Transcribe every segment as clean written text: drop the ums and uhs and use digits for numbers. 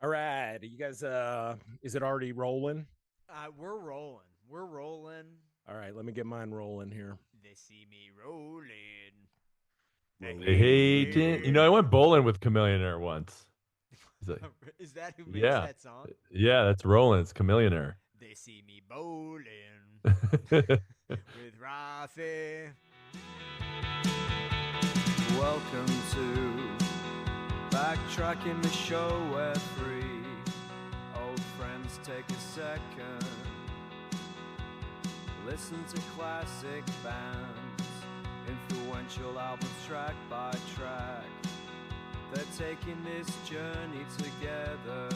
All right, you guys. Is it already rolling? We're rolling. We're rolling. All right, let me get mine rolling here. They see me rolling. They Roll. They hate hate it. I me. went bowling with Chameleonaire once. He's like, Is that who makes yeah, that song? yeah, that's rolling. It's Chameleonaire. They see me bowling Welcome with Rafi. Welcome to Backtracking the show where three old friends take a second. Listen to classic bands, influential albums track by track. They're taking this journey together,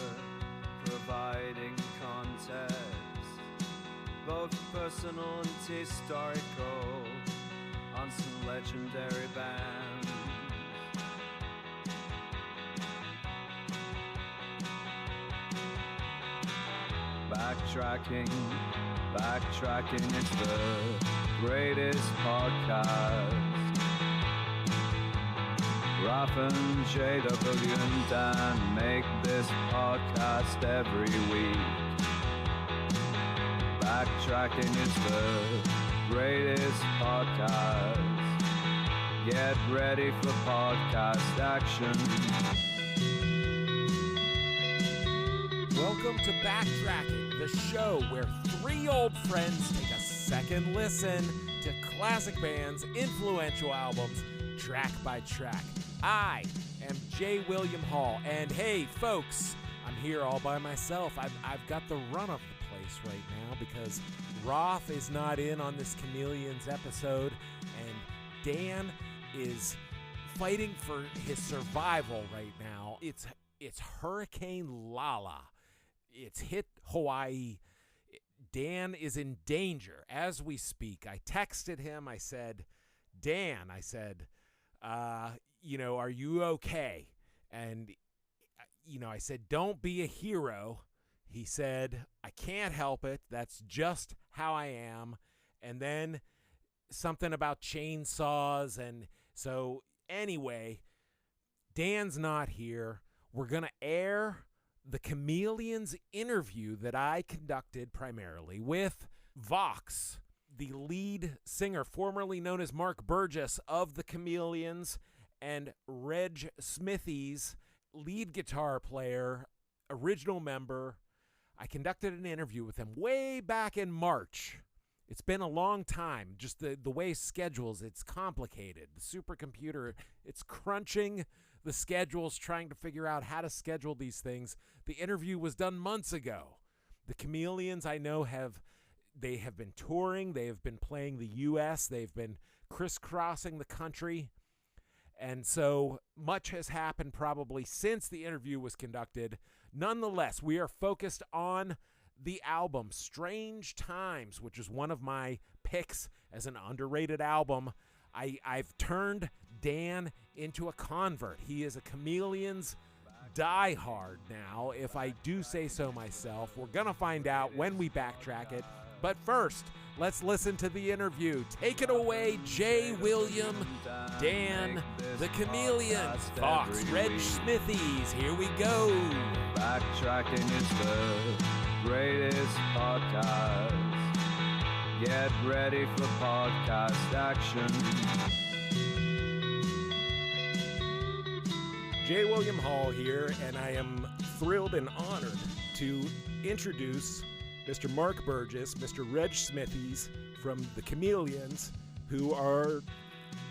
providing context, both personal and historical, on some legendary bands. Backtracking is the greatest podcast. Raph and JW and Dan make this podcast every week. Backtracking is the greatest podcast. Get ready for podcast action. Welcome to Backtracking, the show where three old friends take a second listen to classic bands, influential albums, track by track. I am J. William Hall, and hey, folks, I'm here all by myself. I've got the run of the place right now because Roth is not in on this Chameleons episode, and Dan is fighting for his survival right now. It's Hurricane Lala. It's hit Hawaii. Dan is in danger as we speak. I texted him. I said, Dan, are you okay? And, I said, don't be a hero. He said, I can't help it. That's just how I am. And then something about chainsaws. And so anyway, Dan's not here. We're going to air the Chameleons interview that I conducted primarily with Vox, the lead singer, formerly known as Mark Burgess of the Chameleons, and Reg Smithies, lead guitar player, original member. I conducted an interview with him way back in March. It's been a long time. Just the way schedules, it's complicated. The supercomputer, it's crunching the schedules, trying to figure out how to schedule these things. The interview was done months ago. The Chameleons, I know, have been touring. They have been playing the U.S. They've been crisscrossing the country. And so much has happened probably since the interview was conducted. Nonetheless, we are focused on the album Strange Times, which is one of my picks as an underrated album. I've turned Dan into a convert. He is a Chameleons diehard now, if I do say so myself. We're going to find out when we backtrack it. But first, let's listen to the interview. Take it away, J. William, Dan, the Chameleons, Fox, Reg Smithies. Here we go. Backtracking is the greatest podcast. Get ready for podcast action. J. William Hall here, and I am thrilled and honored to introduce Mr. Mark Burgess, Mr. Reg Smithies from the Chameleons, who are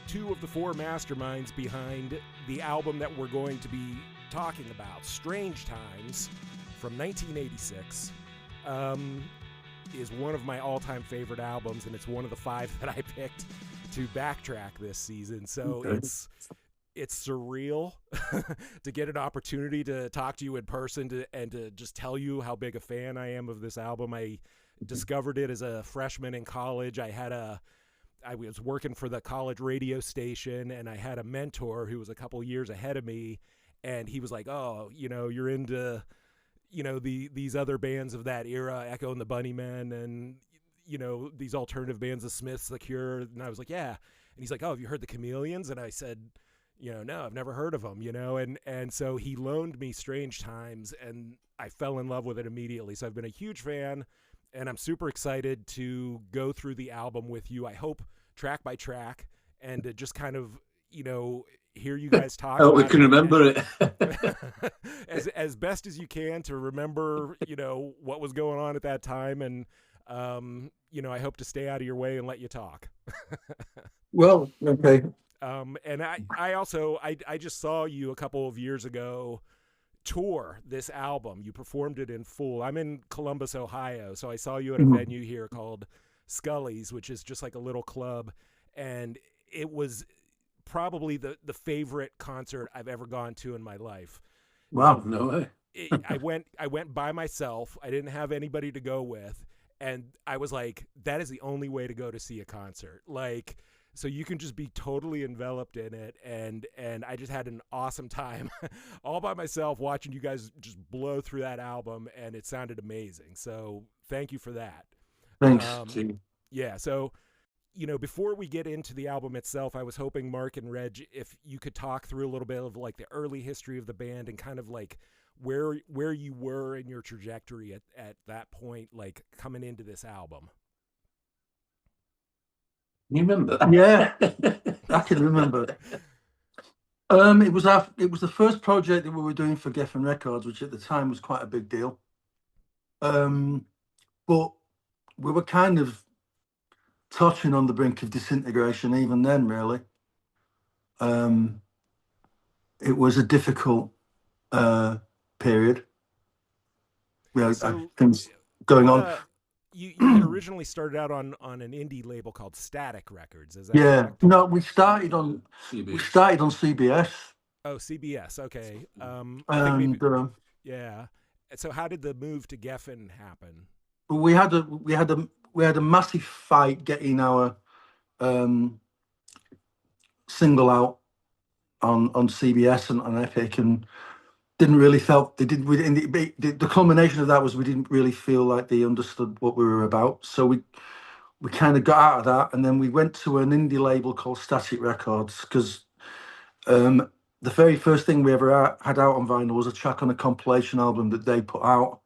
two of the four masterminds behind the album that we're going to be talking about, Strange Times, from 1986. Is one of my all-time favorite albums, and it's one of the five that I picked to backtrack this season. So it's surreal to get an opportunity to talk to you in person and to just tell you how big a fan I am of this album. I discovered it as a freshman in college. I was working for the college radio station, and I had a mentor who was a couple years ahead of me, and he was like, oh, you're into these other bands of that era, Echo and the Bunnymen, and these alternative bands, the Smiths, The Cure. And I was like, yeah. And he's like, oh, have you heard the Chameleons? And I said, no, I've never heard of them, and so he loaned me Strange Times, and I fell in love with it immediately. So I've been a huge fan, and I'm super excited to go through the album with you. I hope track by track, and to just kind of, hear you guys talk. We can remember it as best as you can, to remember, what was going on at that time, and I hope to stay out of your way and let you talk. Well, okay. And I also just saw you a couple of years ago tour this album. You performed it in full. I'm in Columbus, Ohio, so I saw you at a venue here called Scully's, which is just like a little club, and it was probably the favorite concert I've ever gone to in my life. Wow, no way. I went by myself. I didn't have anybody to go with, and I was like, that is the only way to go to see a concert. Like, so you can just be totally enveloped in it, and I just had an awesome time all by myself watching you guys just blow through that album, and it sounded amazing. So thank you for that. Thanks. Yeah, so before we get into the album itself, I was hoping, Mark and Reg, if you could talk through a little bit of like the early history of the band and kind of like where you were in your trajectory at that point, like coming into this album. You remember? Yeah, I can remember. It was the first project that we were doing for Geffen Records, which at the time was quite a big deal. But we were kind of touching on the brink of disintegration even then, really. It was a difficult period. Things going on. You had originally started out on an indie label called Static Records. Is that correct? No, we started on CBS. Oh, CBS. Okay. I think maybe, yeah. So how did the move to Geffen happen? We had a massive fight getting our single out on CBS and on Epic, and didn't really felt they did. The culmination of that was we didn't really feel like they understood what we were about. So we kind of got out of that, and then we went to an indie label called Static Records, because the very first thing we ever had out on vinyl was a track on a compilation album that they put out.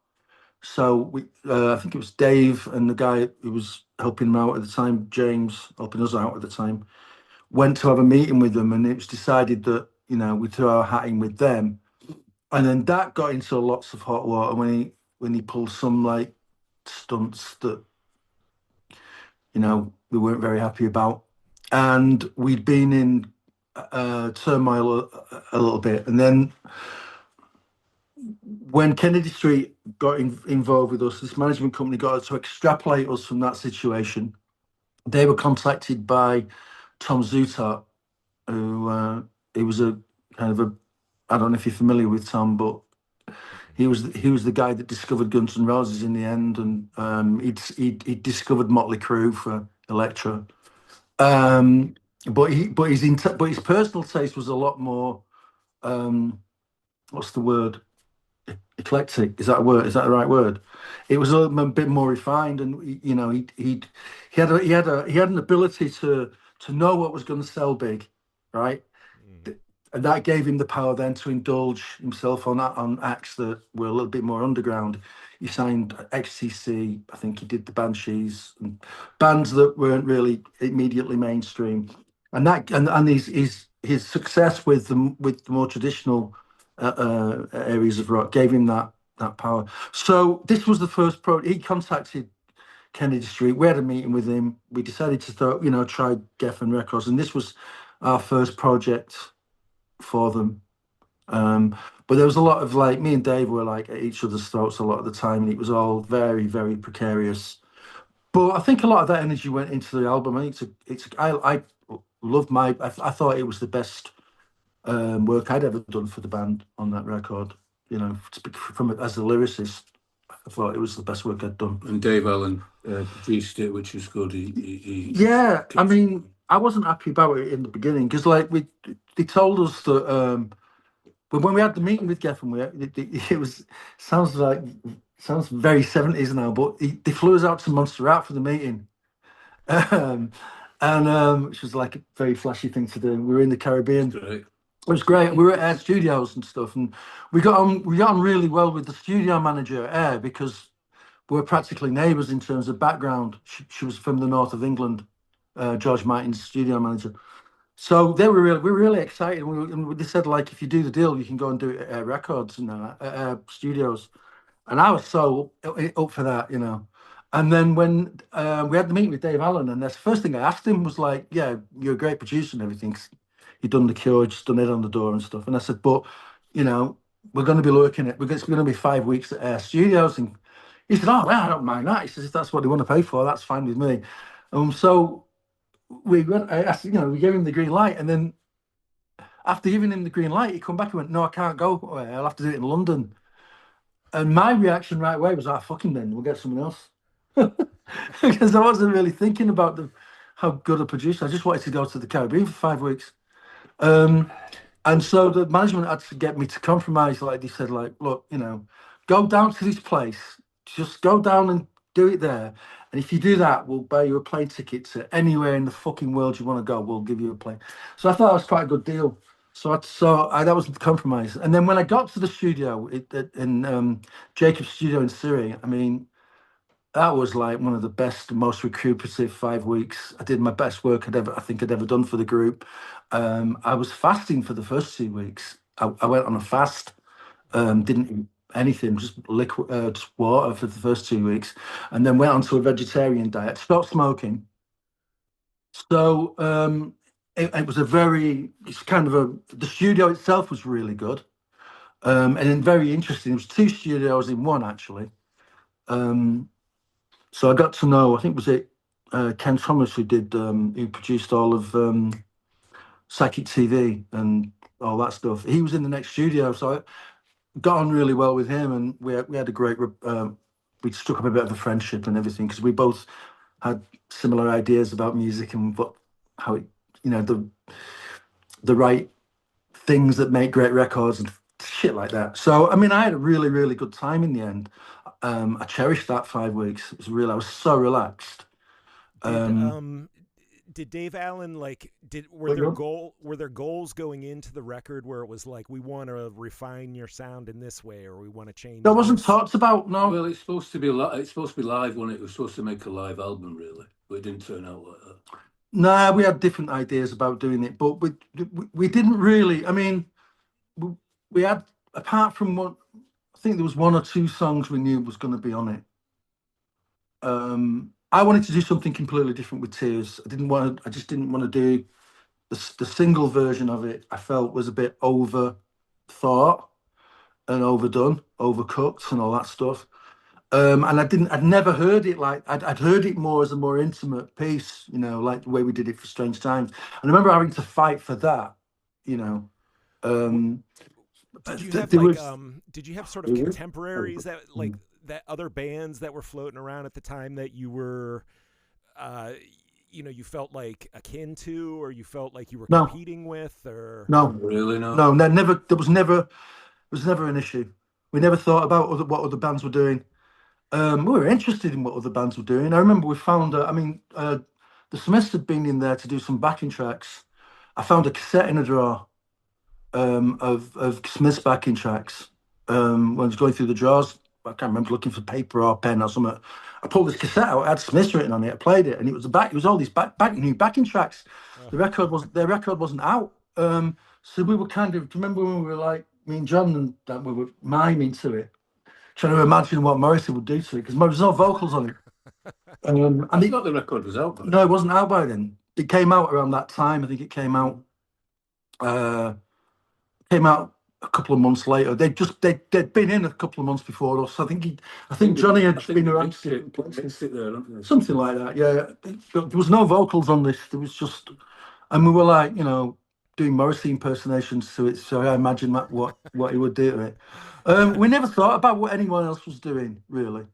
So I think it was Dave and the guy who was helping him out at the time, James, helping us out at the time, went to have a meeting with them, and it was decided that we threw our hat in with them. And then that got into lots of hot water when he pulled some like stunts that we weren't very happy about, and we'd been in turmoil a little bit. And then when Kennedy Street got involved with us, this management company got us to extrapolate us from that situation. They were contacted by Tom Zutaut, who he was a kind of a, I don't know if you're familiar with Tom, but he was the guy that discovered Guns N' Roses in the end, and he discovered Motley Crue for Elektra. But his personal taste was a lot more what's the word? Eclectic. Is that a word? Is that the right word? It was a bit more refined, and he had an ability to know what was going to sell big, right? And that gave him the power then to indulge himself on acts that were a little bit more underground. He signed XTC, I think he did the Banshees, and bands that weren't really immediately mainstream. And that and his success with the more traditional areas of rock gave him that power. So this was the first he contacted Kennedy Street. We had a meeting with him. We decided to try Geffen Records, and this was our first project for them. But there was a lot of me and Dave were like at each other's throats a lot of the time, and it was all very, very precarious. But I think a lot of that energy went into the album. I think I loved I thought it was the best work I'd ever done for the band on that record. As a lyricist, I thought it was the best work I'd done. And Dave Allen produced it, which was good. Yeah, I mean, I wasn't happy about it in the beginning because, they told us that when we had the meeting with Geffen, it sounds very 70s now, but they flew us out to Montserrat for the meeting, which was like a very flashy thing to do. We were in the Caribbean. It was great. We were at Air Studios and stuff, and we got on really well with the studio manager at Air because we were practically neighbours in terms of background. She was from the north of England, George Martin's studio manager. So we were really excited. They said like if you do the deal, you can go and do it at Air Records and at Air Studios. And I was so up for that, you know. And then when we had the meeting with Dave Allen, and that's the first thing I asked him was like, "Yeah, you're a great producer and everything. You've done The Cure, just done It on the Door and stuff." And I said, "But you know, we're going to be looking at it's going to be 5 weeks at Air Studios." And he said, "Oh, well, I don't mind that." He says, "If that's what they want to pay for, that's fine with me." So we went. I asked, we gave him the green light, and then after giving him the green light, he come back and went, "No, I can't go. I'll have to do it in London." And my reaction right away was, fucking then, we'll get someone else. Because I wasn't really thinking about how good a producer. I just wanted to go to the Caribbean for 5 weeks. And so the management had to get me to compromise. Like they said, like, look, go down to this place. Just go down and do it there. And if you do that, we'll buy you a plane ticket to anywhere in the fucking world you want to go. We'll give you a plane. So I thought that was quite a good deal. That was the compromise. And then when I got to the studio in Jacob's studio in Surrey, I mean, that was like one of the best, most recuperative 5 weeks. I did my best work I think I'd ever done for the group. I was fasting for the first 2 weeks. I went on a fast, didn't eat anything, just liquid, just water for the first 2 weeks, and then went on to a vegetarian diet. Stopped smoking. So it was the studio itself was really good, and then very interesting. It was two studios in one actually. So I got to know, I think was it Ken Thomas who produced all of Psychic TV and all that stuff. He was in the next studio, so I got on really well with him, and we had a great we struck up a bit of a friendship and everything because we both had similar ideas about music and how it the right things that make great records and shit like that. So I mean, I had a really, really good time in the end. I cherished that 5 weeks. It was real. I was so relaxed. Did Dave Allen were there goals going into the record where it was like, we want to refine your sound in this way, or we want to change? That wasn't talked about. No. Well, it's supposed to be live when it was supposed to make a live album, really, but it didn't turn out like that. Nah, we had different ideas about doing it, but we didn't really. I mean, we had, apart from what I think there was one or two songs we knew was going to be on it. I wanted to do something completely different with Tears. I just didn't want to do the single version of it. I felt was a bit overthought and overdone, overcooked, and all that stuff. And I'd never heard it like I'd heard it more as a more intimate piece, like the way we did it for Strange Times. And I remember having to fight for that, Did you have sort of contemporaries that other bands that were floating around at the time that you were, you felt like akin to, or you felt like you were competing with, or no, really, no, never. There was never an issue. We never thought about what other bands were doing. We were interested in what other bands were doing. I remember we found, the Smiths had been in there to do some backing tracks. I found a cassette in a drawer of Smiths backing tracks. When I was going through the drawers, I can't remember, looking for paper or pen or something. I pulled this cassette out. It had Smiths written on it. I played it, and it was all these new backing tracks. Their record wasn't out. So we were kind of, remember when we were like, me and John and that, we were miming to it, trying to imagine what Morrissey would do to it, because there was no vocals on it. I thought the record was out. No, it wasn't out by then. It came out around that time. I think it came out a couple of months later. They'd been in a couple of months before us. I think Johnny had been around something like that. Yeah, there was no vocals on this. There was just, and we were like, doing Morrissey impersonations to it. So I imagine what he would do to it. We never thought about what anyone else was doing, really,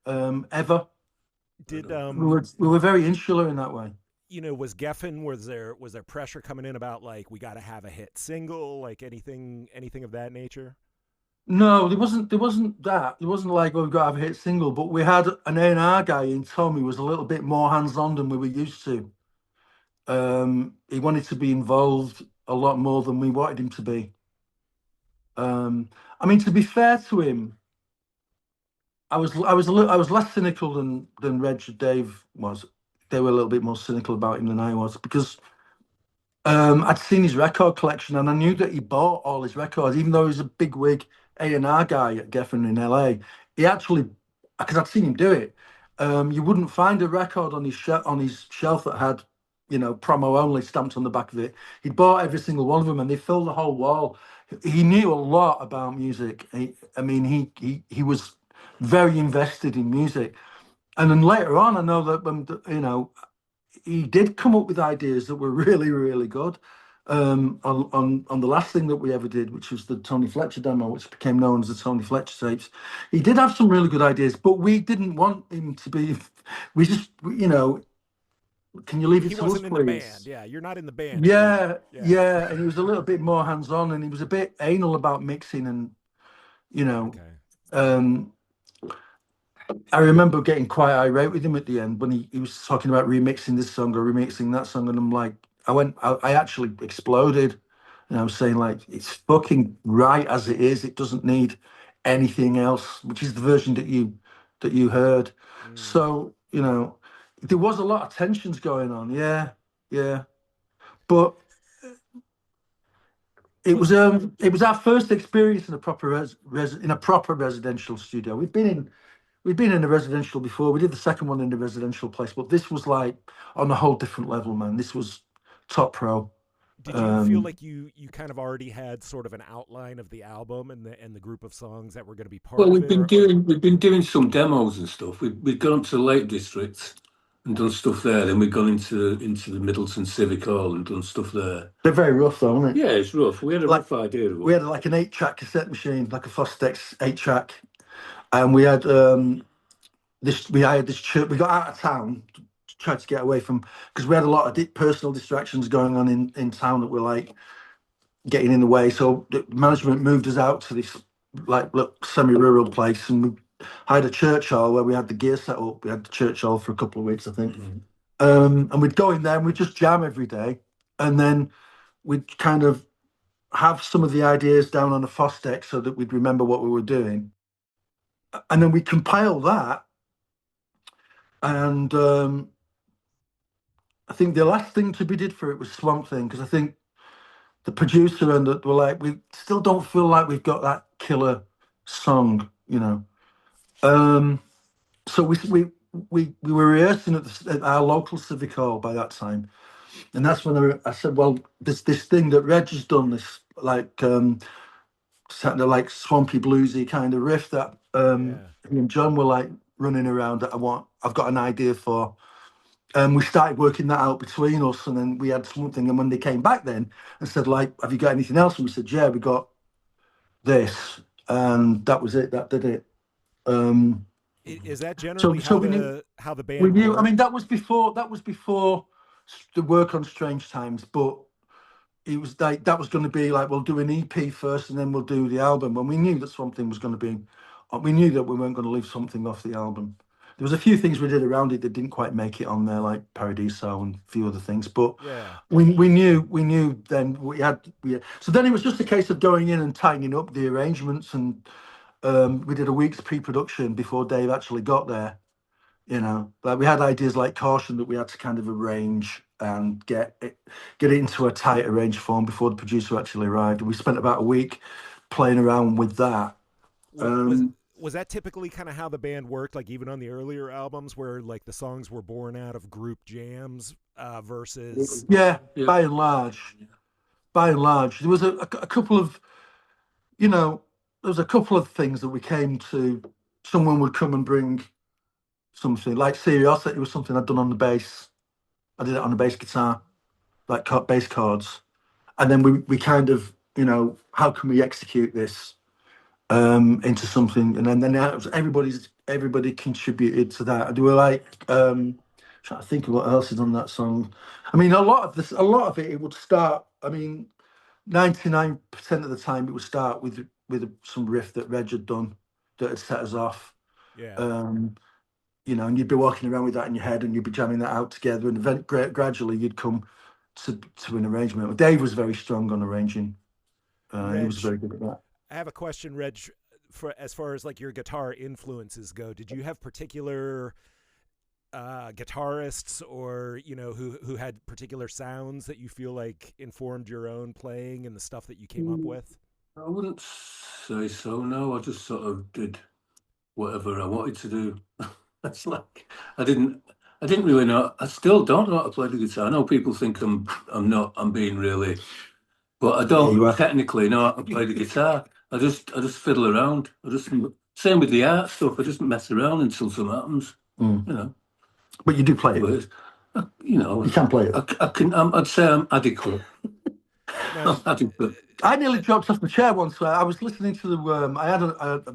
ever. We were very insular in that way. Was Geffen, was there pressure coming in about like, we got to have a hit single, like anything of that nature? No, there wasn't that. There wasn't like, we've got to have a hit single, but we had an A&R guy in Tom who was a little bit more hands-on than we were used to. He wanted to be involved a lot more than we wanted him to be. I mean, to be fair to him, I was less cynical than Reg and Dave was. They were a little bit more cynical about him than I was because I'd seen his record collection and I knew that he bought all his records, even though he was a big wig A&R guy at Geffen in LA. He actually, because I'd seen him do it, you wouldn't find a record on his shelf that had, promo only stamped on the back of it. He bought every single one of them, and they filled the whole wall. He knew a lot about music. He was very invested in music. And then later on, I know that he did come up with ideas that were really, really good. On the last thing that we ever did, which was the Tony Fletcher demo, which became known as the Tony Fletcher tapes, he did have some really good ideas, but we didn't want him to be. We just, can you leave it He to us, wasn't in the please? band. Yeah, you're not in the band. Yeah, and he was a little bit more hands-on, and he was a bit anal about mixing, and Okay. I remember getting quite irate with him at the end when he was talking about remixing this song or remixing that song, and I'm like, I actually exploded, and I was saying like, it's fucking right as it is. It doesn't need anything else, which is the version that you heard. So there was a lot of tensions going on. Yeah, but it was our first experience in a proper in a proper residential studio. We'd been in a residential before. We did the second one in a residential place, but this was like on a whole different level, man. This was top pro. Did you feel like you kind of already had sort of an outline of the album and the group of songs that were going to be part Well, of we've it? been doing some demos and stuff. We've gone to the Lake District and done stuff there. Then we've gone into the Middleton Civic Hall and done stuff there. They're very rough, though, aren't Yeah, it's rough. We had a rough idea of it. We had like an 8-track cassette machine, like a Fostex 8-track, and we had this. We hired this church. We got out of town, tried to get away from, because we had a lot of personal distractions going on in town that were like getting in the way. So the management moved us out to this like semi-rural place, and we hired a church hall where we had the gear set up. We had the church hall for a couple of weeks, I think. And we'd go in there and we'd just jam every day, and then we'd kind of have some of the ideas down on a Fostex so that we'd remember what we were doing, and then we compile that. And I think the last thing to be did for it was Swamp Thing, because I think the producer and were like, we still don't feel like we've got that killer song, So we were rehearsing at our local civic hall by that time, and that's when I said, well, this thing that Reg has done, this like kind of like swampy bluesy kind of riff that me and John were like running around that I've got an idea for. We started working that out between us, and then we had something. And when they came back then and said, like, have you got anything else? And we said, yeah, we got this. And that was it. That did it. Is that generally how the band we knew? worked? I mean, that was before the work on Strange Times, but it was like that was going to be like, we'll do an EP first, and then we'll do the album. And we knew that something was going to be. We knew that we weren't going to leave something off the album. There was a few things we did around it that didn't quite make it on there, like Paradiso and a few other things. But we knew then we had. So then it was just a case of going in and tightening up the arrangements, and we did a week's pre-production before Dave actually got there. Like we had ideas like Caution that we had to kind of arrange and get it into a tight arranged form before the producer actually arrived. And we spent about a week playing around with that. Was that typically kind of how the band worked, like even on the earlier albums where like the songs were born out of group jams versus... By and large. There was a couple of, there was a couple of things that we came to, someone would come and bring something, like Seriosity was something I'd done on the bass. I did it on the bass guitar, like bass chords. And then we kind of, how can we execute this? Into something, and then everybody contributed to that. And we were like trying to think of what else is on that song. I mean, a lot of it would start. I mean, 99% of the time it would start with some riff that Reg had done that had set us off. And you'd be walking around with that in your head, and you'd be jamming that out together, and gradually you'd come to an arrangement. Dave was very strong on arranging. He was Reg, very good at that. I have a question, Reg, for as far as like your guitar influences go. Did you have particular guitarists or who had particular sounds that you feel like informed your own playing and the stuff that you came up with? I wouldn't say so. No, I just sort of did whatever I wanted to do. That's like I didn't really know. I still don't know how to play the guitar. I know people think I'm being really, but I don't technically know how to play the guitar. I just fiddle around. Same with the art stuff. I just mess around until something happens. But you do play it. You can play it. I'd say I'm adequate. Now, I nearly dropped off the chair once. I was listening to the. I had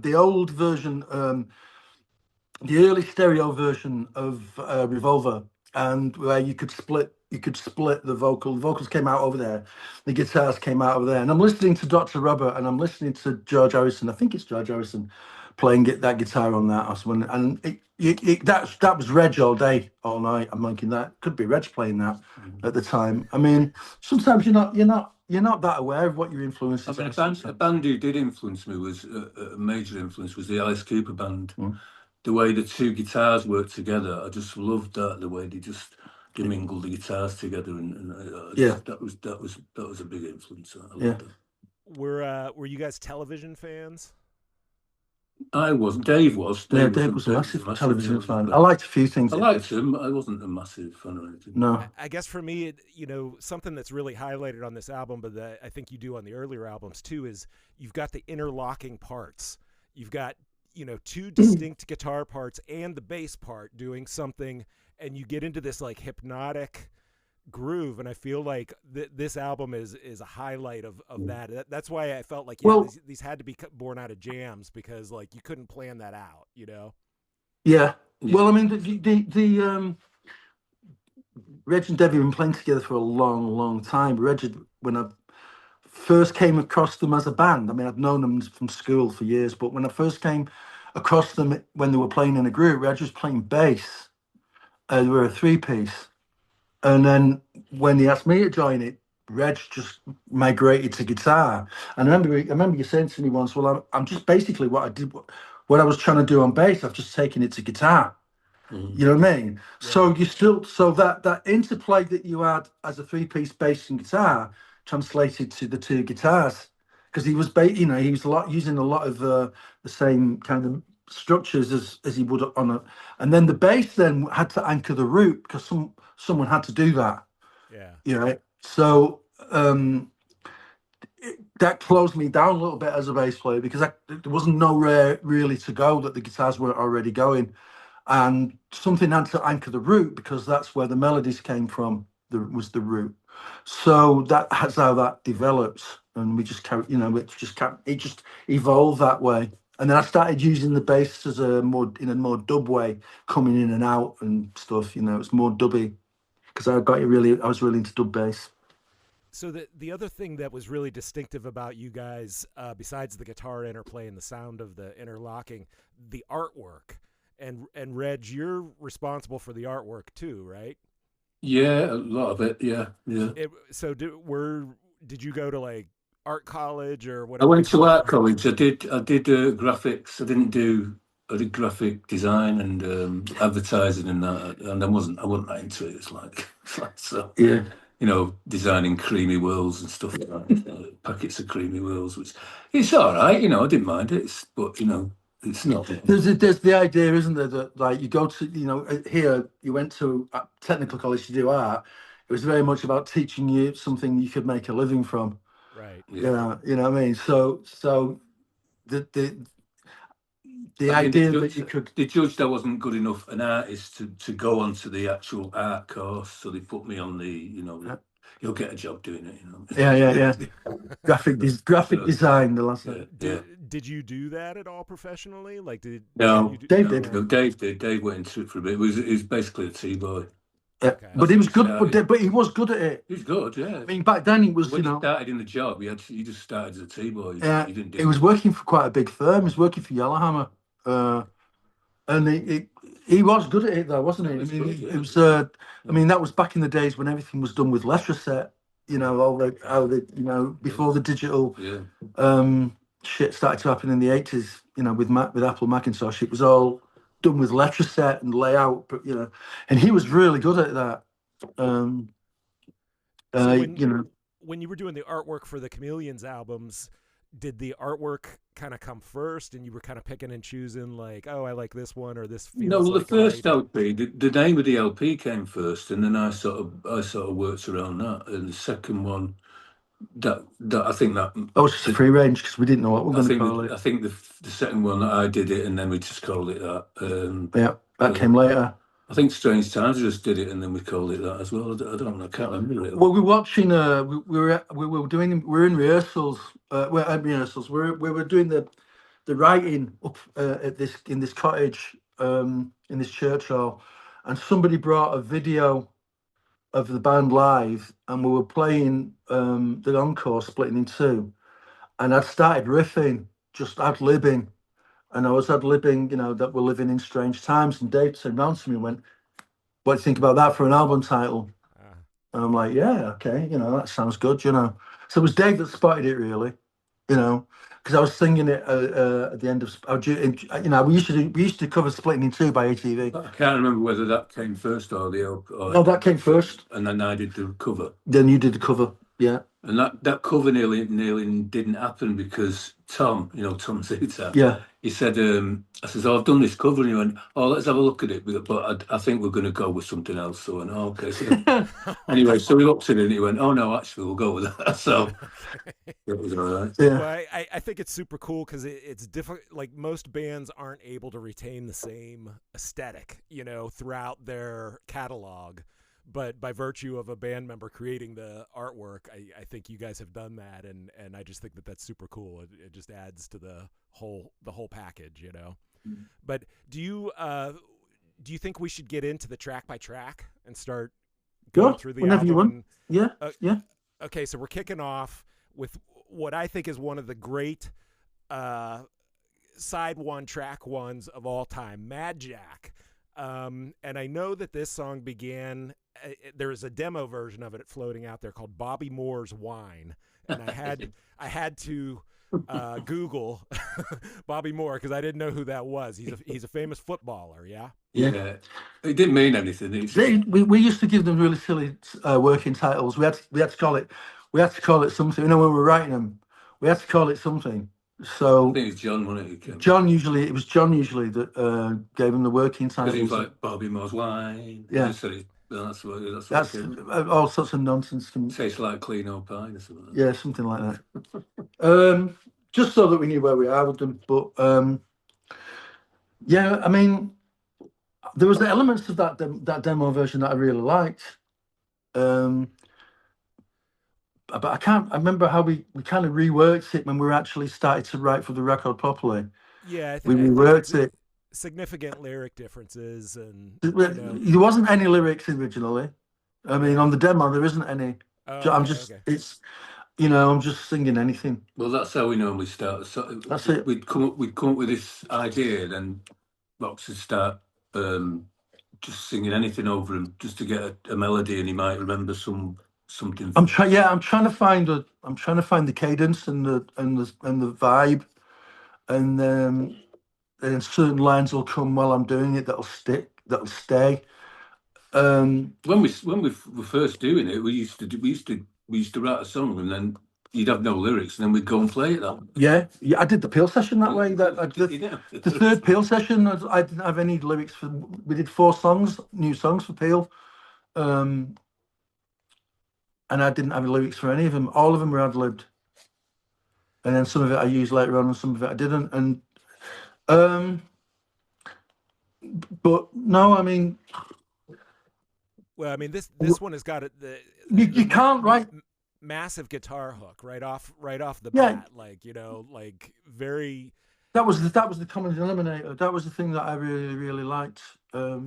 the old version, the early stereo version of Revolver, and where you could split the vocal. The vocals came out over there, the guitars came out over there, and I'm listening to Dr. Robert, and I'm listening to George Harrison. I think it's George Harrison playing that guitar on that. And that was Reg all day, all night. I'm thinking that could be Reg playing that at the time. I mean, sometimes you're not that aware of what your influences are. A band who did influence me was a major influence was the Alice Cooper band. The way the two guitars worked together, I just loved that. The way they mingled the guitars together, and that was a big influence. I loved that. Were you guys television fans? I wasn't. Dave was. Dave was a massive television fan. I liked a few things. I liked him. I wasn't a massive fan or anything. No. I guess for me, something that's really highlighted on this album, but that I think you do on the earlier albums too, is you've got the interlocking parts. You've got, two distinct guitar parts and the bass part doing something, and you get into this like hypnotic groove, and I feel like this album is a highlight of that. That's why I felt like these had to be born out of jams, because like you couldn't plan that out, Yeah. Well, I mean, the Reg and Debbie have been playing together for a long, long time. When I first came across them as a band, I mean, I'd known them from school for years, but when I first came across them when they were playing in a group, Reg was playing bass. They were a three-piece. And then when they asked me to join it, Reg just migrated to guitar. And I remember you saying to me once, well, I'm just basically what I was trying to do on bass, I've just taken it to guitar. You know what I mean? Yeah. So that interplay that you had as a three-piece bass and guitar translated to the two guitars, because he was using a lot of the same kind of structures as he would on a, and then the bass then had to anchor the root, because someone had to do that. So that closed me down a little bit as a bass player, because there wasn't nowhere really to go that the guitars weren't already going, and something had to anchor the root, because that's where the melodies came from. Was the root. So that's how that develops, and we just carry, it just evolved that way. And then I started using the bass as in a more dub way, coming in and out and stuff. It's more dubby, because I was really into dub bass. So the other thing that was really distinctive about you guys, besides the guitar interplay and the sound of the interlocking, the artwork, and Reg, you're responsible for the artwork too, right? Yeah, a lot of it. Yeah. So did you go to like art college or whatever? I went to art college. I did graphics. I did graphic design and advertising and that, and I wasn't that into it. It's like so. Yeah. Designing creamy whirls and stuff like that. Packets of creamy whirls, which it's all right. I didn't mind it, but it's not. There's the idea, isn't there, that like you go to, here you went to a technical college to do art. It was very much about teaching you something you could make a living from. Right. Yeah. You know what I mean? So the idea that you could... They judged I wasn't good enough an artist to go onto the actual art course, so they put me on the, you'll get a job doing it, Yeah. graphic design, the last Did you do that at all professionally? Like, No, Dave did. No, Dave did. Dave went into it for a bit. It was basically a T-boy. Okay. But he was good. But he was good at it. He was good, yeah. I mean, back then he was. When he started in the job, he just started as a T-boy. Yeah, he was working for quite a big firm. He was working for Yellowhammer, and He was good at it though, wasn't he? I That's mean, good, yeah. it was. I mean, that was back in the days when everything was done with letter set. You know, before the digital shit started to happen in the 80s. You know, with Apple Macintosh, it was all done with letter set and layout. But and he was really good at that. So You know. when you were doing the artwork for the Chameleons albums, did the artwork kind of come first, and you were kind of picking and choosing, like, oh, I like this one, or this feels No, well, like the first right? LP, the name of the LP came first, and then I sort of worked around that. And the second one, that I think that That was just a free range because we didn't know what we were going to call it. I think the second one I did it, and then we just called it that. Yeah, that came later. I think Strange Times just did it, and then we called it that as well. I don't know. I can't remember it. Well, we were watching. We were in rehearsals. We're at rehearsals. We were doing the writing up in this cottage in this church hall, and somebody brought a video of the band live, and we were playing the encore splitting in two, and I'd started riffing, just ad-libbing, and I was ad-libbing, that we're living in strange times, and Dave turned around to me and went, "What do you think about that for an album title?" And I'm like, "Yeah, okay, that sounds good, So it was Dave that spotted it, really, because I was singing it at the end of, we used to cover Splitting in Two by ATV. I can't remember whether that came first or the LP. No, that came first. And then I did the cover. Then you did the cover, yeah. And that cover nearly didn't happen because Tom, Tom Zutaut, yeah, he said, I says, "Oh, I've done this cover," and he went, "Oh, let's have a look at it, but I think we're going to go with something else." So I went, "Oh, okay." So anyway, so we looked at it and he went, "Oh no, actually, we'll go with that." So it was all right. Yeah. Well, I think it's super cool because it's different. Like, most bands aren't able to retain the same aesthetic, throughout their catalog. But by virtue of a band member creating the artwork, I think you guys have done that, and I just think that that's super cool. It just adds to the whole package, Mm-hmm. But do you think we should get into the track by track and start going through the whenever album? You want. Yeah, yeah. Okay, so we're kicking off with what I think is one of the great side one, track ones of all time, Mad Jack. And I know that this song began. There is a demo version of it floating out there called Bobby Moore's Wine, and I had to Google Bobby Moore because I didn't know who that was. He's a famous footballer, yeah. Yeah, it didn't mean anything. We used to give them really silly working titles. We had to call it something. When we were writing them, we had to call it something. So I think it's John, wasn't it? It was John usually that gave him the working titles. Because he was like Bobby Moore's Wine. Yeah. That's all sorts of nonsense. Tastes like clean old pine or something. Yeah, something like that. Just so that we knew where we are with them. But yeah, I mean, there was the elements of that demo version that I really liked. But I remember how we kind of reworked it when we were actually started to write for the record properly. Yeah, I think we reworked it. Significant lyric differences, and there wasn't any lyrics originally. I mean, on the demo there isn't any. I'm just I'm just singing anything. Well, that's how we normally start. So that's it. We'd come up with this idea, then Rox would start just singing anything over him just to get a melody, and he might remember something. I'm trying to find the cadence and the vibe, and then certain lines will come while I'm doing it that'll stay. When we were first doing it, we used to write a song, and then you'd have no lyrics, and then we'd go and play it that way. Yeah, I did the Peel session that way. The third Peel session, I didn't have any lyrics for. We did 4 new songs for Peel, and I didn't have lyrics for any of them. All of them were ad-libbed, and then some of it I used later on, and some of it I didn't. And but no, I mean. Well, I mean, this one has got you can't write massive guitar hook right off the bat, like very. That was the common denominator. That was the thing that I really, really liked. I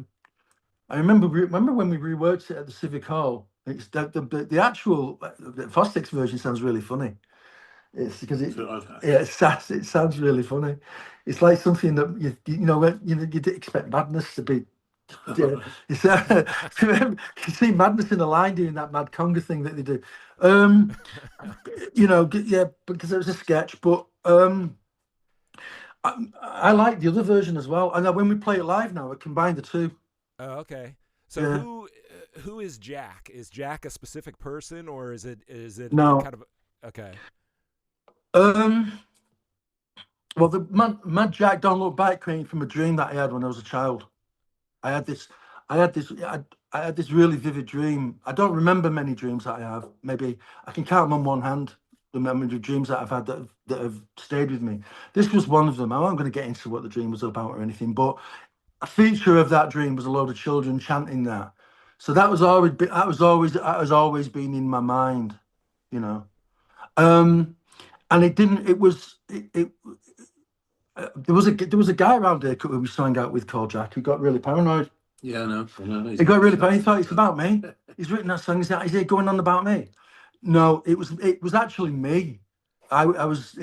remember when we reworked it at the Civic Hall. It's the actual Fostic's version sounds really funny. It's because it, So yeah, it sounds really funny. It's like something that you'd expect Madness to be. Yeah, it's, you see Madness in the line doing that mad conga thing that they do. Yeah, because it was a sketch, but I like the other version as well. And when we play it live now, I combine the two. Oh, okay. So Yeah. who is Jack? Is Jack a specific person, or is it No. kind of okay? Well, the Mad Jack Don't Look Back came from a dream that I had when I was a child. I had this, I had this really vivid dream. I don't remember many dreams that I have. Maybe I can count them on one hand. The memory of dreams that I've had that have stayed with me. This was one of them. I'm not going to get into what the dream was about or anything, but a feature of that dream was a load of children chanting that. So that was always been in my mind, you know. And it didn't. It was it. There was a guy around here who we sang out with called Jack who got really paranoid. yeah, I know. He got really paranoid. He thought it's about me. He's written that song. Is it going on about me? No, it was actually me. I was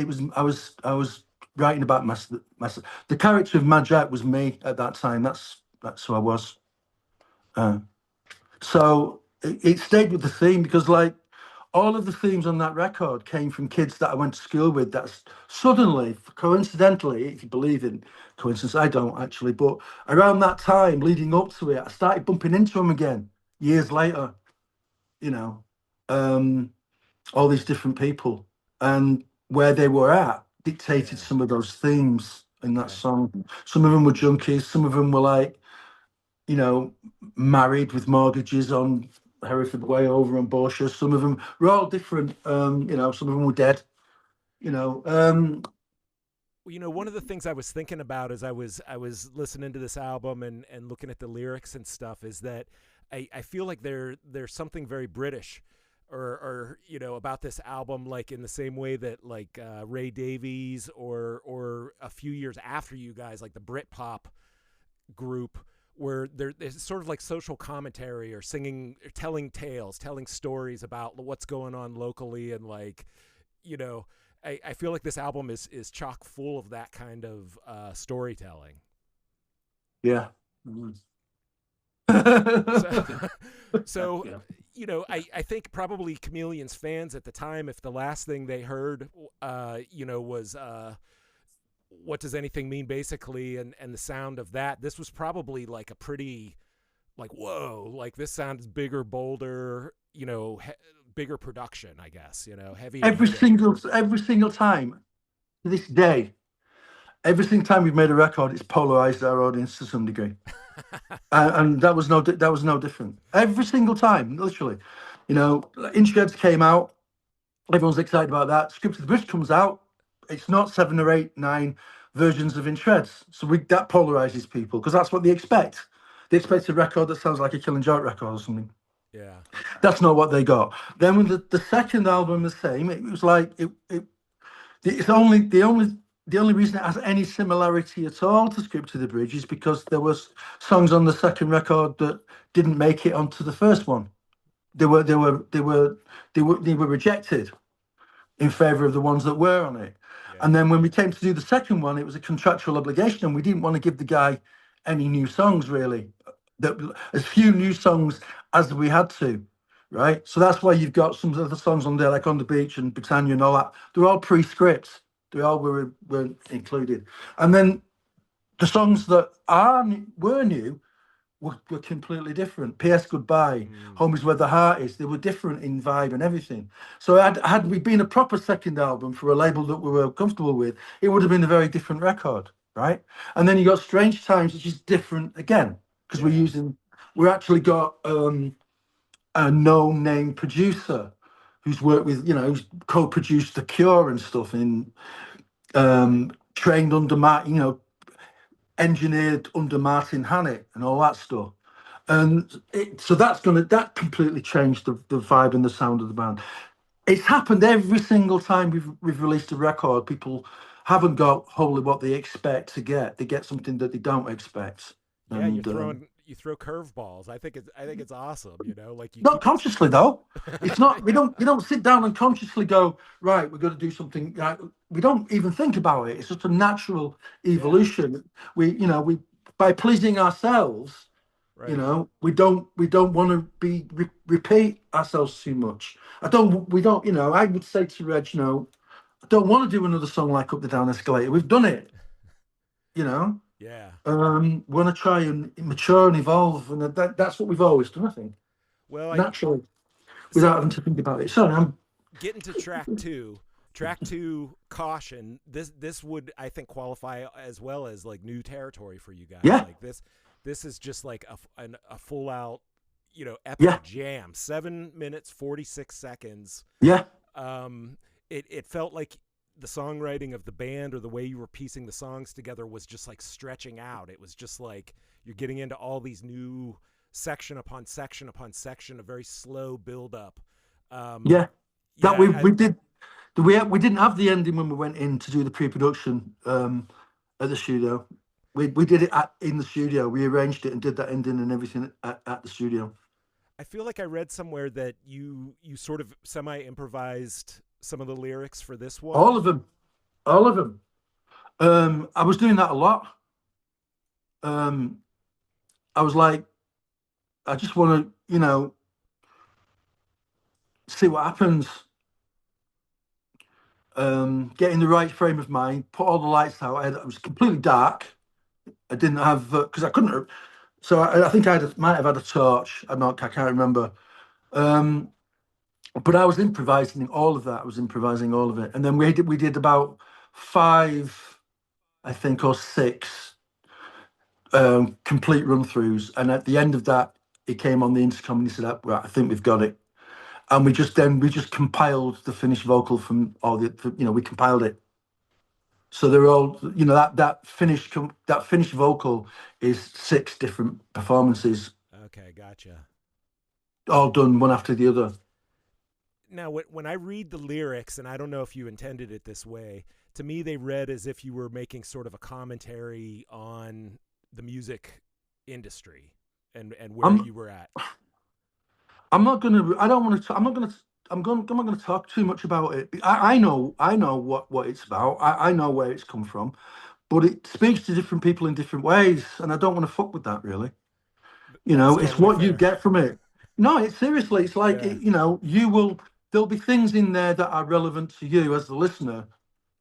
writing about my the character of Mad Jack was me at that time. That's who I was. So it stayed with the theme because like all of the themes on that record came from kids that I went to school with. That's suddenly, coincidentally, if you believe in coincidence, I don't actually, but around that time leading up to it, I started bumping into them again years later, you know, all these different people, and where they were at dictated some of those themes in that song. Some of them were junkies, some of them were like, married with mortgages on Hereford Way over on Borshire. Some of them were all different. Some of them were dead. One of the things I was thinking about as I was listening to this album and looking at the lyrics and stuff is that I feel like there's something very British or about this album, like in the same way that like Ray Davies or a few years after you guys, like the Britpop group, where there's sort of like social commentary or singing, or telling tales, telling stories about what's going on locally. And like, I feel like this album is chock full of that kind of storytelling. Yeah. So I think probably Chameleons fans at the time, if the last thing they heard, was What Does Anything Mean, basically, and the sound of that, this was probably like a pretty, like, whoa, like this sounds bigger, bolder, bigger production, I guess, heavy. Every single time to this day, every single time we've made a record, it's polarized our audience to some degree. And that was no different. Every single time, literally. In Shreds came out, everyone's excited about that. Script of the Bridge comes out, it's not 7 or 8, 9 versions of In Shreds. So that polarizes people because that's what they expect. They expect a record that sounds like a Killing Joke record or something. Yeah, that's not what they got. Then when the second album was the same, it was like it's only the only reason it has any similarity at all to Script to the Bridge is because there was songs on the second record that didn't make it onto the first one. They were rejected in favor of the ones that were on it. Yeah. And then when we came to do the second one, it was a contractual obligation, and we didn't want to give the guy any new songs, really. As few new songs as we had to, right? So that's why you've got some of the songs on there, like On the Beach and Britannia and all that. They're all pre-script. They all were included. And then the songs that were new were completely different. P.S. Goodbye, Home Is Where the Heart Is. They were different in vibe and everything. So had we been a proper second album for a label that we were comfortable with, it would have been a very different record, right? And then you got Strange Times, which is different again, because we're actually got a no-name producer who's worked with, who's co-produced The Cure and stuff, in trained under engineered under Martin Hannett and all that stuff. And so that completely changed the vibe and the sound of the band. It's happened every single time we've released a record. People haven't got wholly what they expect to get. They get something that they don't expect. Yeah, and, throw curveballs. I think it's awesome. You know, like you Not keep consciously though. It's not. We don't sit down and consciously go, right, we're going to do something. We don't even think about it. It's just a natural evolution. We by pleasing ourselves, right. we don't want to repeat ourselves too much. We don't. I would say to Reg, I don't want to do another song like Up the Down Escalator. We've done it. Yeah. Want to try and mature and evolve, and that's what we've always done, I think, Well, naturally, without having to think about it. Sorry, I'm getting to track two. Track two, Caution. This would, I think, qualify as well as like new territory for you guys. Yeah. Like this is just like a full out, epic Yeah. jam. 7 minutes 46 seconds. Yeah. It felt like the songwriting of the band or the way you were piecing the songs together was just like stretching out. It was just like you're getting into all these new section upon section upon section, a very slow build up. We did. We didn't have the ending when we went in to do the pre-production at the studio. We did it in the studio. We arranged it and did that ending and everything at the studio. I feel like I read somewhere that you sort of semi-improvised some of the lyrics for this one. All of them. I was doing that a lot. I was like, I just want to, see what happens. Get in the right frame of mind, put all the lights out. It was completely dark. I didn't have, because I couldn't, so I think might have had a torch. I can't remember. But I was improvising all of that. I was improvising all of it. And then we did about 5, I think, or 6 complete run-throughs. And at the end of that, he came on the intercom and he said, "Right, I think we've got it." And we just compiled the finished vocal from all we compiled it. So they're all, that finished vocal is 6 different performances. Okay, gotcha. All done one after the other. Now, when I read the lyrics, and I don't know if you intended it this way, to me they read as if you were making sort of a commentary on the music industry and where you were at. I'm not going to talk too much about it. I know what it's about. I know where it's come from, but it speaks to different people in different ways, and I don't want to fuck with that, really. It's what you get from it. No, it's seriously, it's like, there'll be things in there that are relevant to you as the listener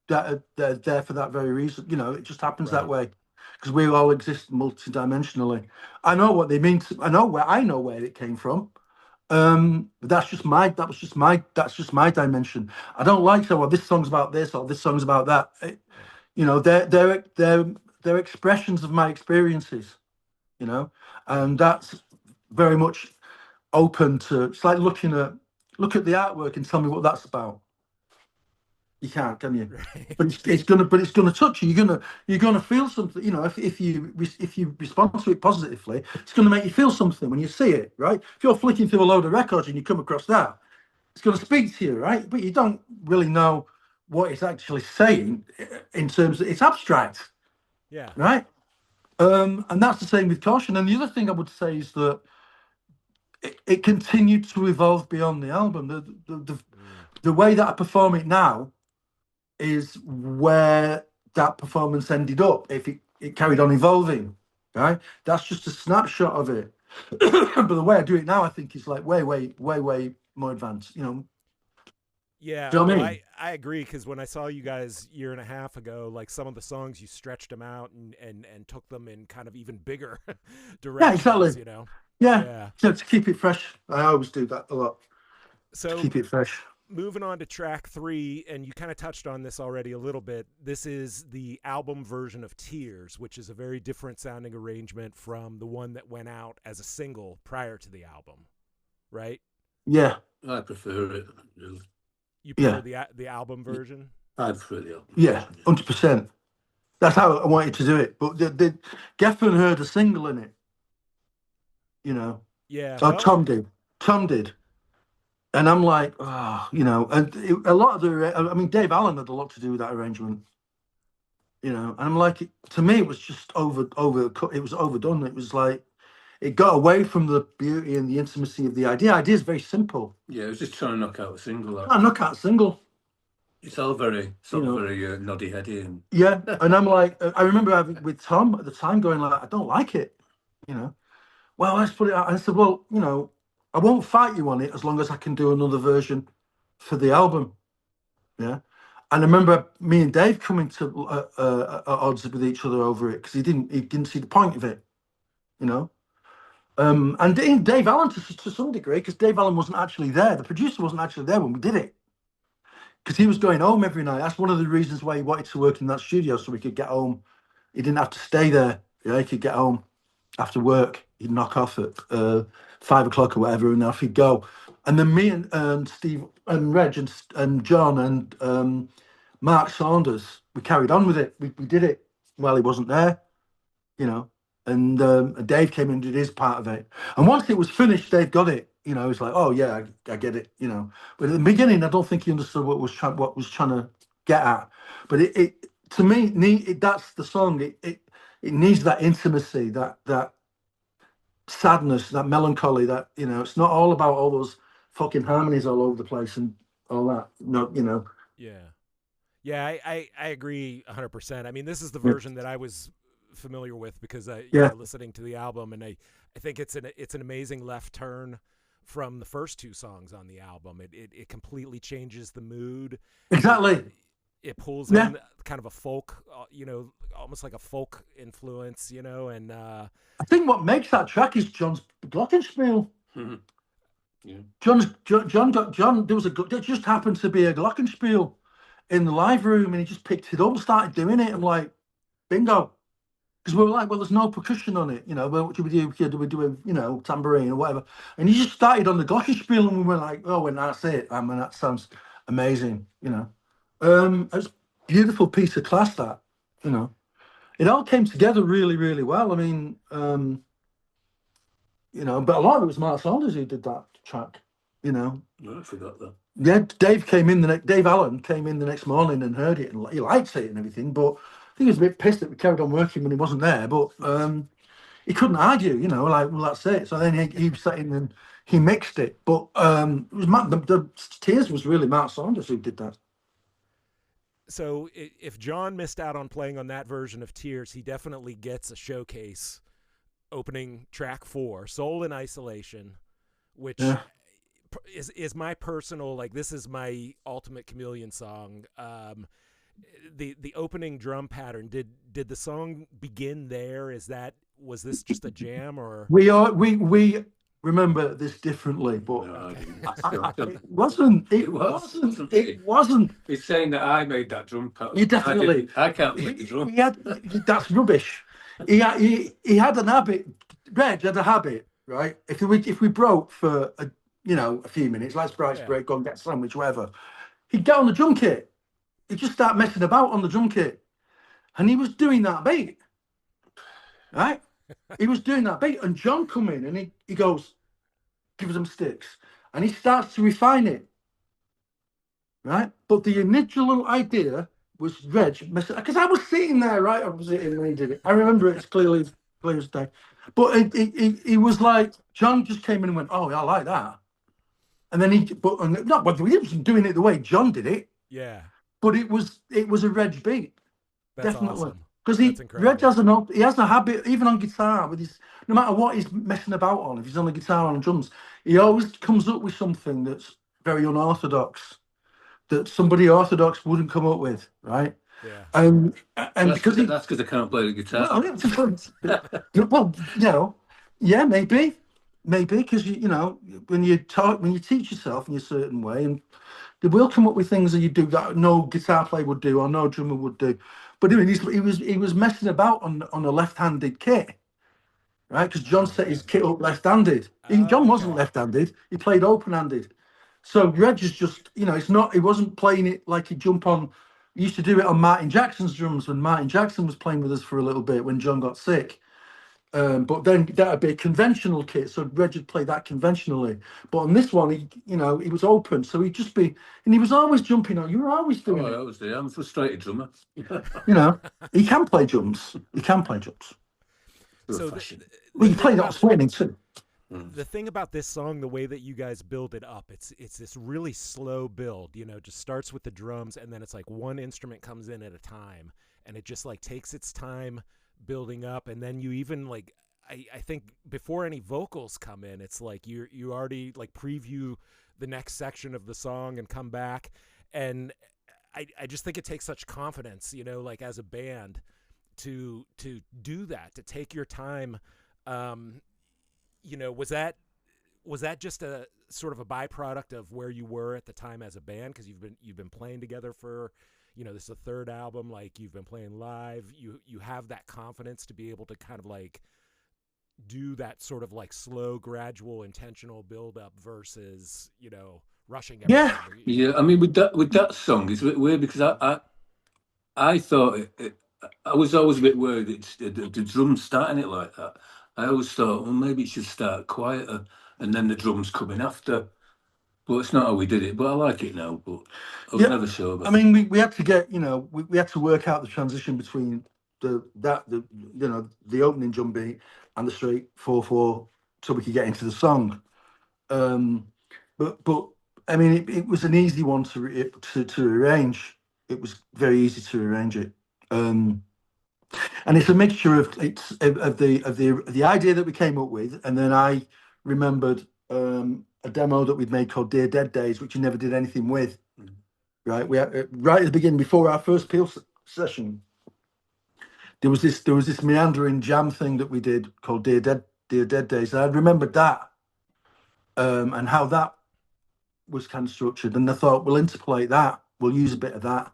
that are there for that very reason. It just happens that way because we all exist multidimensionally. I know what they mean. I know where it came from. But that's just my dimension. I don't like saying, well, this song's about this or this song's about that. They're expressions of my experiences, and that's very much open to. It's like look at the artwork and tell me what that's about. You can't, can you? Right. But it's gonna touch you. You're gonna feel something. If you respond to it positively, it's gonna make you feel something when you see it, right? If you're flicking through a load of records and you come across that, it's gonna speak to you, right? But you don't really know what it's actually saying in terms of it's abstract. Yeah. Right. And that's the same with Caution. And the other thing I would say is that it continued to evolve beyond the album. The way that I perform it now is where that performance ended up if it carried on evolving, right? That's just a snapshot of it. But the way I do it now, I think is like way more advanced, Yeah, do you know what I mean? I agree, because when I saw you guys 1.5 years ago, like some of the songs you stretched them out and took them in kind of even bigger directions. Yeah, exactly. Yeah. So to keep it fresh, I always do that a lot. So to keep it fresh. Moving on to track 3, and you kind of touched on this already a little bit. This is the album version of Tears, which is a very different sounding arrangement from the one that went out as a single prior to the album, right? Yeah. I prefer it. You prefer the album version? I prefer the album. Yeah, 100%. That's how I wanted to do it. But the Geffen heard a single in it. Yeah. Oh, well, Tom did. And I'm like, and a lot of Dave Allen had a lot to do with that arrangement, and I'm like, to me, it was just it was overdone. It was like, it got away from the beauty and the intimacy of the idea. The idea is very simple. Yeah, it was just trying to knock out a single. I knock out a single. It's all very very noddy heady and yeah. And I'm like, I remember having with Tom at the time going like, I don't like it. Well, let's put it out. And I said, well, I won't fight you on it as long as I can do another version for the album. Yeah. And I remember me and Dave coming to at odds with each other over it because he didn't see the point of it, And Dave Allen to some degree, because Dave Allen wasn't actually there. The producer wasn't actually there when we did it, because he was going home every night. That's one of the reasons why he wanted to work in that studio, so he could get home. He didn't have to stay there. Yeah, he could get home after work. He'd knock off at 5 o'clock or whatever, and off he'd go. And then me and Steve and Reg and John and Mark Saunders, we carried on with it. We did it while he wasn't there, And Dave came in and did his part of it. And once it was finished, Dave got it. He was like, "Oh yeah, I get it." But at the beginning, I don't think he understood what was trying to get at. But it to me, that's the song. It needs that intimacy, that sadness, that melancholy. That it's not all about all those fucking harmonies all over the place and all that. Yeah, I agree 100%. I mean, this is the version that I was familiar with because listening to the album, and I think it's an amazing left turn from the first two songs on the album. It completely changes the mood. Exactly. It pulls in kind of a folk, almost like a folk influence, and I think what makes that track is John's glockenspiel. Mm-hmm. Yeah. John there just happened to be a glockenspiel in the live room, and he just picked it up and started doing it. I'm like, bingo. Because we were like, well, there's no percussion on it, what do we do? Do we do a, tambourine or whatever? And he just started on the glockenspiel, and we were like, oh, and that's it. I mean, that sounds amazing, It was a beautiful piece of class, that, It all came together really, really well. I mean, but a lot of it was Mark Saunders who did that track, No, I forgot that. Yeah, Dave Allen came in the next morning and heard it, and he liked it and everything, but I think he was a bit pissed that we carried on working when he wasn't there, but he couldn't argue, like, well, that's it. So then he sat in and he mixed it. But it was the Tears was really Mark Saunders who did that. So if John missed out on playing on that version of Tears, he definitely gets a showcase opening track 4, Soul in Isolation, which is my personal, like, this is my ultimate Chameleon song. The opening drum pattern, did the song begin there? Was this just a jam, or we remember this differently? But it wasn't. He's saying that I made that drum pattern. You definitely. I can't make the drum. That's rubbish. He had an habit. Reg had a habit, right? If we broke for a few minutes, let's break, go and get a sandwich, whatever. He'd get on the drum kit. He'd just start messing about on the drum kit. And he was doing that beat. Right? He was doing that beat. And John come in and he goes, give us some sticks. And he starts to refine it. Right? But the initial idea was Reg messing, because I was sitting there right opposite him when he did it. I remember it as clear as day. But he was like, John just came in and went, oh, I like that. And then he wasn't doing it the way John did it. Yeah. But it was a Reg beat. That's definitely. Awesome. Because Reg has a habit, even on guitar, with his, no matter what he's messing about on, if he's on the guitar or on drums, he always comes up with something that's very unorthodox, that somebody orthodox wouldn't come up with, right? Yeah. And that's because I can't play the guitar. Well, yeah, maybe, because when you teach yourself in a certain way, and they will come up with things that you do that no guitar player would do or no drummer would do. But I mean, he was messing about on a left-handed kit, right? Because John set his kit up left-handed. John wasn't left-handed; he played open-handed. So Reg is just, it's not. He wasn't playing it like he'd jump on. He used to do it on Martin Jackson's drums when Martin Jackson was playing with us for a little bit when John got sick. But then that'd be a conventional kit, so Reg would play that conventionally. But on this one, he was open, so he'd just be, and he was always jumping on. You were always doing it. I'm a frustrated drummer. He can play drums. He can play drums. So Well, you played that swinging too. The thing about this song, the way that you guys build it up, it's this really slow build. You know, just starts with the drums, and then it's like one instrument comes in at a time, and it just like takes its time building up, and then you even like I think before any vocals come in, it's like you already like preview the next section of the song and come back, and I just think it takes such confidence, you know, like as a band to do that, to take your time. You know, was that just a sort of a byproduct of where you were at the time as a band? Because you've been playing together for, you know, this is the third album. Like you've been playing live. You have that confidence to be able to kind of like do that sort of like slow, gradual, intentional build up versus, you know, rushing everything. Yeah. I mean, with that song, it's a bit weird because I thought I was always a bit worried it's the drums starting it like that. I always thought, well, maybe it should start quieter and then the drums come in after. But it's not how we did it. But I like it now. But I was never sure about I mean, we had to get, you know, we had to work out the transition between the opening drum beat and the straight 4/4 so we could get into the song. But I mean, it was an easy one to arrange. It was very easy to arrange it. And it's a mixture of the idea that we came up with, and then I remembered a demo that we'd made called Dear Dead Days, which you never did anything with. Right, we had, right at the beginning, before our first Peel session, there was this meandering jam thing that we did called Dear Dead Days. And I remembered that and how that was kind of structured, and I thought we'll interpolate that. We'll use a bit of that.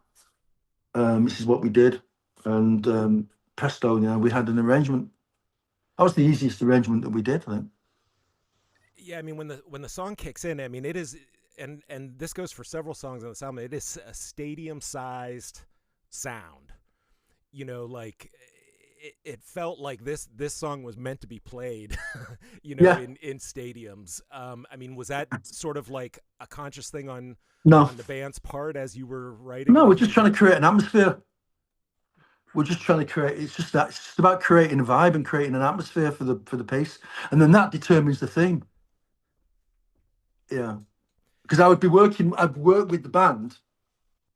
This is what we did, and presto, you know, we had an arrangement. That was the easiest arrangement that we did, I think. Yeah, I mean, when the song kicks in, I mean, it is, and this goes for several songs on this album. It is a stadium-sized sound. You know, like it felt like this song was meant to be played, you know, in stadiums. I mean, was that sort of like a conscious thing on the band's part as you were writing? No, we're just trying to create an atmosphere. We're just trying to create. It's just about creating a vibe and creating an atmosphere for the piece, and then that determines the theme. Yeah, because I'd work with the band.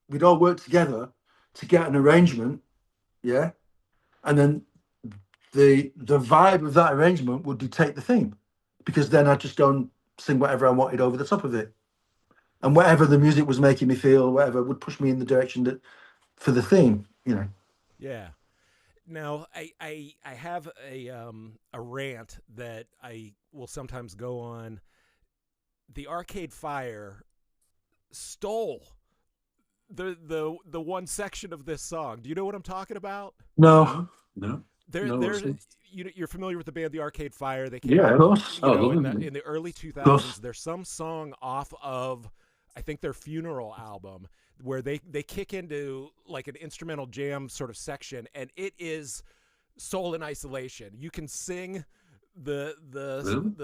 We'd all work together to get an arrangement. Yeah, and then the vibe of that arrangement would dictate the theme, because then I'd just go and sing whatever I wanted over the top of it, and whatever the music was making me feel, whatever would push me in the direction that for the theme. You know. Yeah. Now, I have a rant that I will sometimes go on. The Arcade Fire stole the one section of this song. Do you know what I'm talking about? No. You're familiar with the band The Arcade Fire? They came out, of course. In the early 2000s. There's some song off of, I think, their Funeral album, where they kick into like an instrumental jam sort of section, and it is Soul in Isolation. You can sing the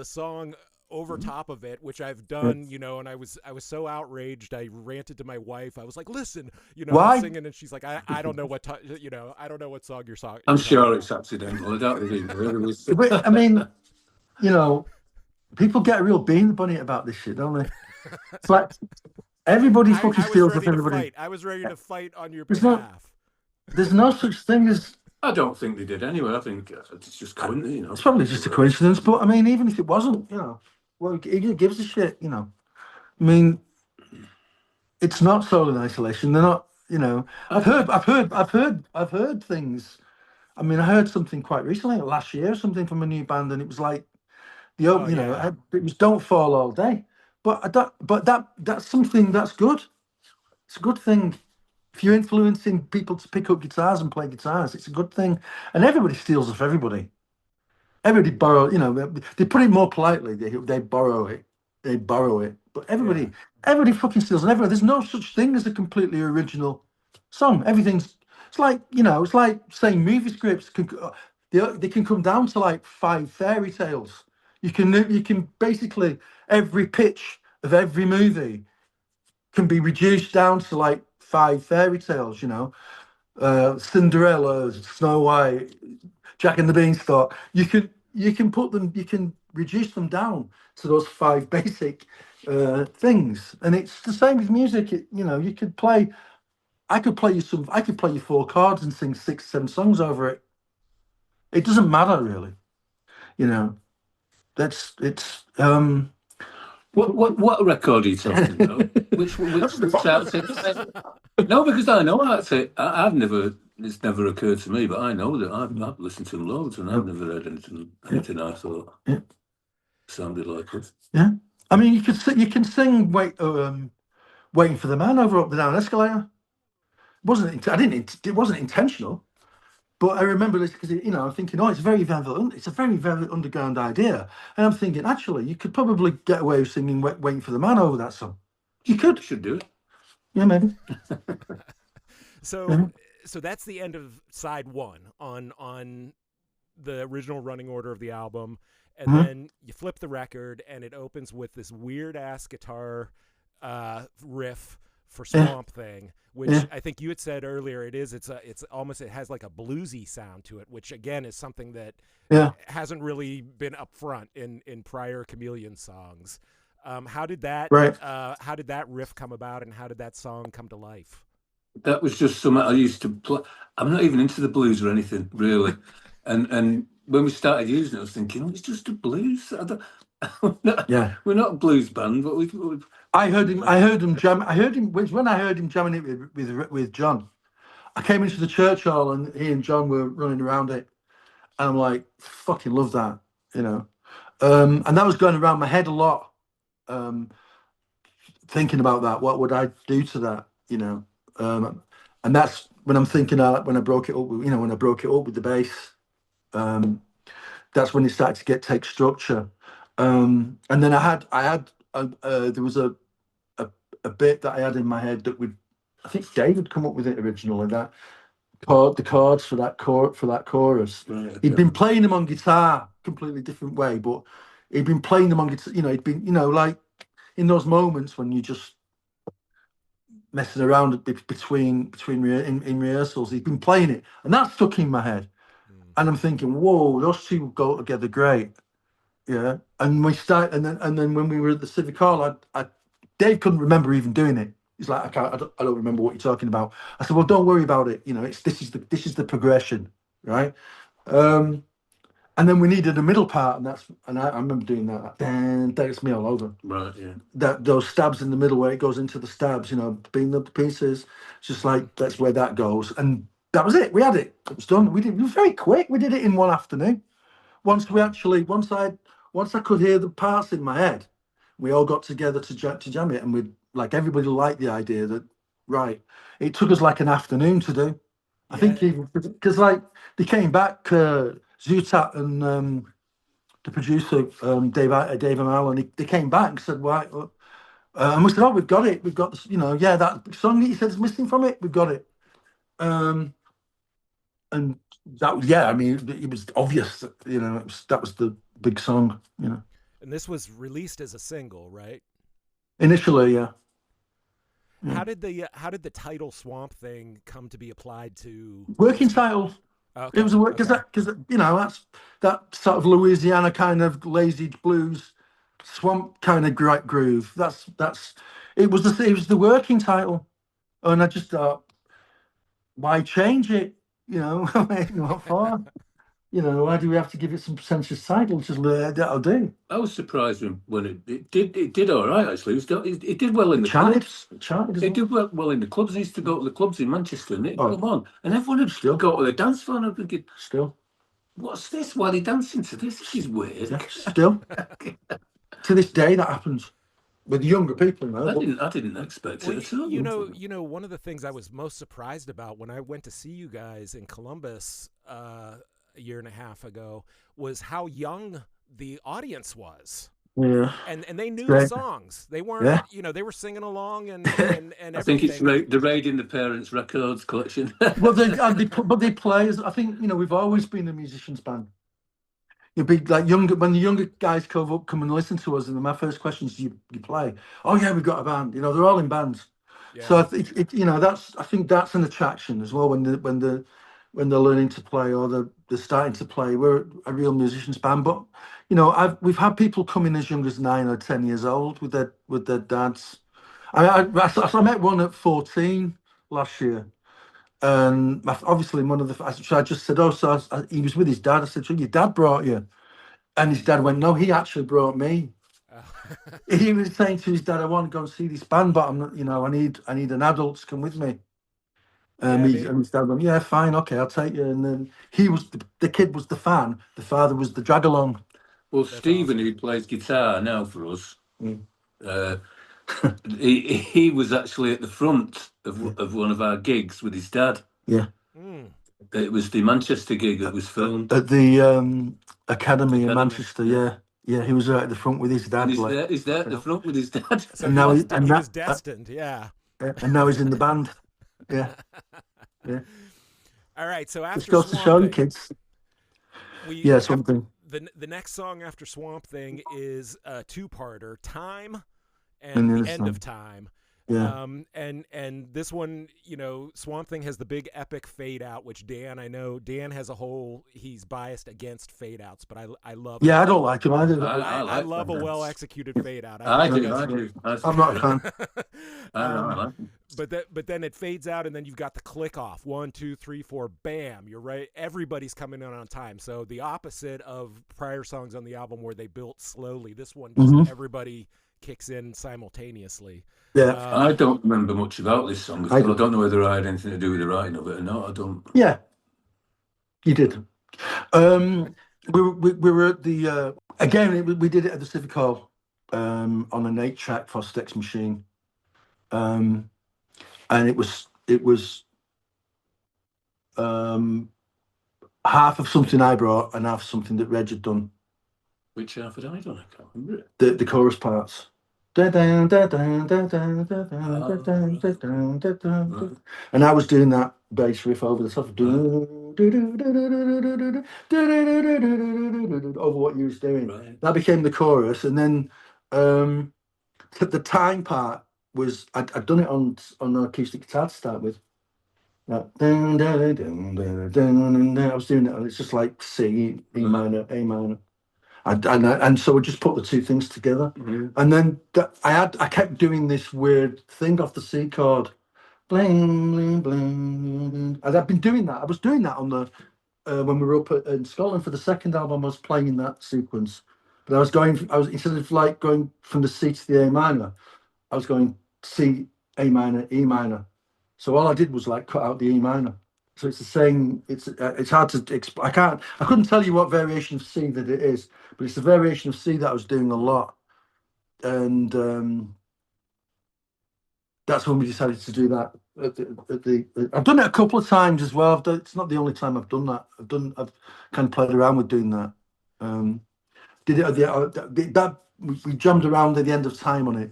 song over top of it, which I've done, you know, and I was so outraged. I ranted to my wife. I was like, listen, you know, I'm singing, and she's like, I don't know what you know, I don't know what song you're singing. I'm sure it's accidental. I doubt it. But, I mean, you know, people get a real bee in the bonnet about this shit, don't they? It's like everybody fucking steals with everybody. I was ready to fight on your behalf. There's no such thing as. I don't think they did anyway. I think it's just coincidence, you know. It's probably just a coincidence, but I mean, even if it wasn't, you know, well, it gives a shit, you know. I mean, it's not Soul in Isolation. They're not, you know. I've heard things. I mean, I heard something quite recently, last year, something from a new band, and it was like know, it was Don't Fall All Day. But that's something that's good. It's a good thing. If you're influencing people to pick up guitars and play guitars, it's a good thing. And everybody steals off everybody. Everybody borrow, you know, they put it more politely. They borrow it. They borrow it. But everybody fucking steals. And there's no such thing as a completely original song. It's like, you know, it's like saying movie scripts they can come down to like 5 fairy tales. You can basically, every pitch of every movie can be reduced down to like 5 fairy tales, you know. Cinderella, Snow White, Jack and the Beanstalk. You can put them, you can reduce them down to those 5 basic things, and it's the same with music. You could play. I could play you 4 chords and sing 6, 7 songs over it. It doesn't matter really. That's it's. What record are you talking about? which outfit? No, because I know I've never. It's never occurred to me, but I know that I've listened to them loads, and I've never heard anything I thought sounded like it. Yeah, I mean, you can sing "Waiting for the Man" over up the down escalator. It wasn't intentional, but I remember this because I'm thinking, it's a very very underground idea, and I'm thinking actually you could probably get away with singing "Waiting for the Man" over that song. You should do it. Yeah, maybe. So that's the end of side 1 on the original running order of the album, and then you flip the record and it opens with this weird ass guitar riff for Swamp Thing, which I think you had said earlier it has like a bluesy sound to it, which again is something that hasn't really been up front in prior Chameleon songs. How did that riff come about, and how did that song come to life? That was just something I used to play. I'm not even into the blues or anything really, and when we started using it, I was thinking, it's just a blues. We're not a blues band, but we. I heard him jam. When I heard him jamming it with John. I came into the church hall and he and John were running around it, and I'm like, fucking love that, and that was going around my head a lot, thinking about that. What would I do to that, and that's when I'm thinking when I broke it up, with the bass. That's when it started to take structure, and then I had there was a bit that I had in my head that I think David come up with it originally. That the chords for that chorus. Right, he'd been playing them on guitar, completely different way, but he'd been playing them on guitar. He'd been like in those moments when you just messing around between in rehearsals. He'd been playing it, and that stuck in my head. And I'm thinking, whoa, those two go together great. Yeah. And we start, and then when we were at the Civic Hall, Dave couldn't remember even doing it. He's like, I don't remember what you're talking about. I said, well, don't worry about it. This is the progression, right? And then we needed a middle part, and I remember doing that. Then that's me all over. Right, yeah. Those stabs in the middle where it goes into the stabs, being up the pieces. It's just like that's where that goes. And that was it. We had it. It was done. It was very quick. We did it in one afternoon. Once I could hear the parts in my head, we all got together to jam it, and everybody liked the idea that it took us like an afternoon to do. I think even because they came back, Zutaut and the producer Dave Amell, and they came back and said, right, and we said, we've got it. We've got this, that song that you said is missing from it. We've got it. And that was, it was obvious that, that was the big song, And this was released as a single, right? Initially, yeah. How did the title Swamp Thing come to be applied to? Working title. Okay. It was a work because that's that sort of Louisiana kind of lazy blues swamp kind of groove. It was the working title, and I just thought, why change it? What for? Why do we have to give it some pretentious title? Just that'll do. I was surprised when it did all right, actually. It did well in the clubs. It did well in the clubs. I used to go to the clubs in Manchester and it'd come on, and everyone would still go to the dance floor, and I'm thinking, what's this? Why are they dancing to this? This is weird. Yeah, still. To this day, that happens with younger people. I didn't expect it at all. One of the things I was most surprised about when I went to see you guys in Columbus a year and a half ago was how young the audience was. Yeah, and they knew the songs. They weren't, they were singing along and everything. I think it's the raiding the parents' records collection. Well, they play. I think we've always been a musicians' band. You'd be like when the younger guys come and listen to us, and my first question is, "You play?" Oh yeah, we've got a band. They're all in bands. Yeah. So I think that's an attraction as well when the when they're learning to play or they're starting to play. We're a real musicians band, but we've had people come in as young as 9 or 10 years old with their dads. I met one at 14 last year, and obviously one of the. So I just said, "Oh, so he was with his dad." I said, "So your dad brought you?" And his dad went, "No, he actually brought me." He was saying to his dad, "I want to go and see this band, but I'm not, I need an adult to come with me." And his dad went, "Yeah, fine, okay, I'll take you." And then he was the kid was the fan, the father was the drag along. Well, Stephen, who plays guitar now for us, he was actually at the front of one of our gigs with his dad. Yeah. It was the Manchester gig that was filmed at the Academy in Manchester. Yeah, he was right at the front with his dad. And he's there at the front with his dad. So and now he was destined. And now he's in the band. Yeah. All right. So after this goes to show you, kids. Something. The next song after Swamp Thing is a two-parter, Time and the End of Time. Yeah. And this one, Swamp Thing has the big epic fade out, which I know Dan has he's biased against fade outs, but I love I don't like him. I love a well executed fade out. I do. I'm not a fan. I like him. But then it fades out, and then you've got the click off. 1, 2, 3, 4, bam! You're right. Everybody's coming in on time. So the opposite of prior songs on the album where they built slowly. This one, just everybody kicks in simultaneously. Yeah, I don't remember much about this song. I don't know whether I had anything to do with the writing of it or not. I don't. Yeah, you did. We were at the again. We did it at the Civic Hall on an 8-track Fostex machine, and it was half of something I brought and half something that Reg had done. Which half had I done? I can't remember it. The chorus parts. And I was doing that bass riff over the top over what you was doing. Right. That became the chorus, and then the time part was I'd done it on an acoustic guitar to start with. I was doing it, and it's just like C, E minor, A minor. And so we just put the two things together, and then I kept doing this weird thing off the C chord, bling bling bling, and I've been doing that. I was doing that on the when we were up in Scotland for the second album. I was playing that sequence, but I was instead of like going from the C to the A minor, I was going C, A minor, E minor. So all I did was like cut out the E minor. So it's the same. It's hard to explain. I couldn't tell you what variation of C that it is, but it's the variation of C that I was doing a lot, and that's when we decided to do that. I've done it a couple of times as well. It's not the only time I've done that. I've kind of played around with doing that. Did it at we jammed around at the End of Time on it.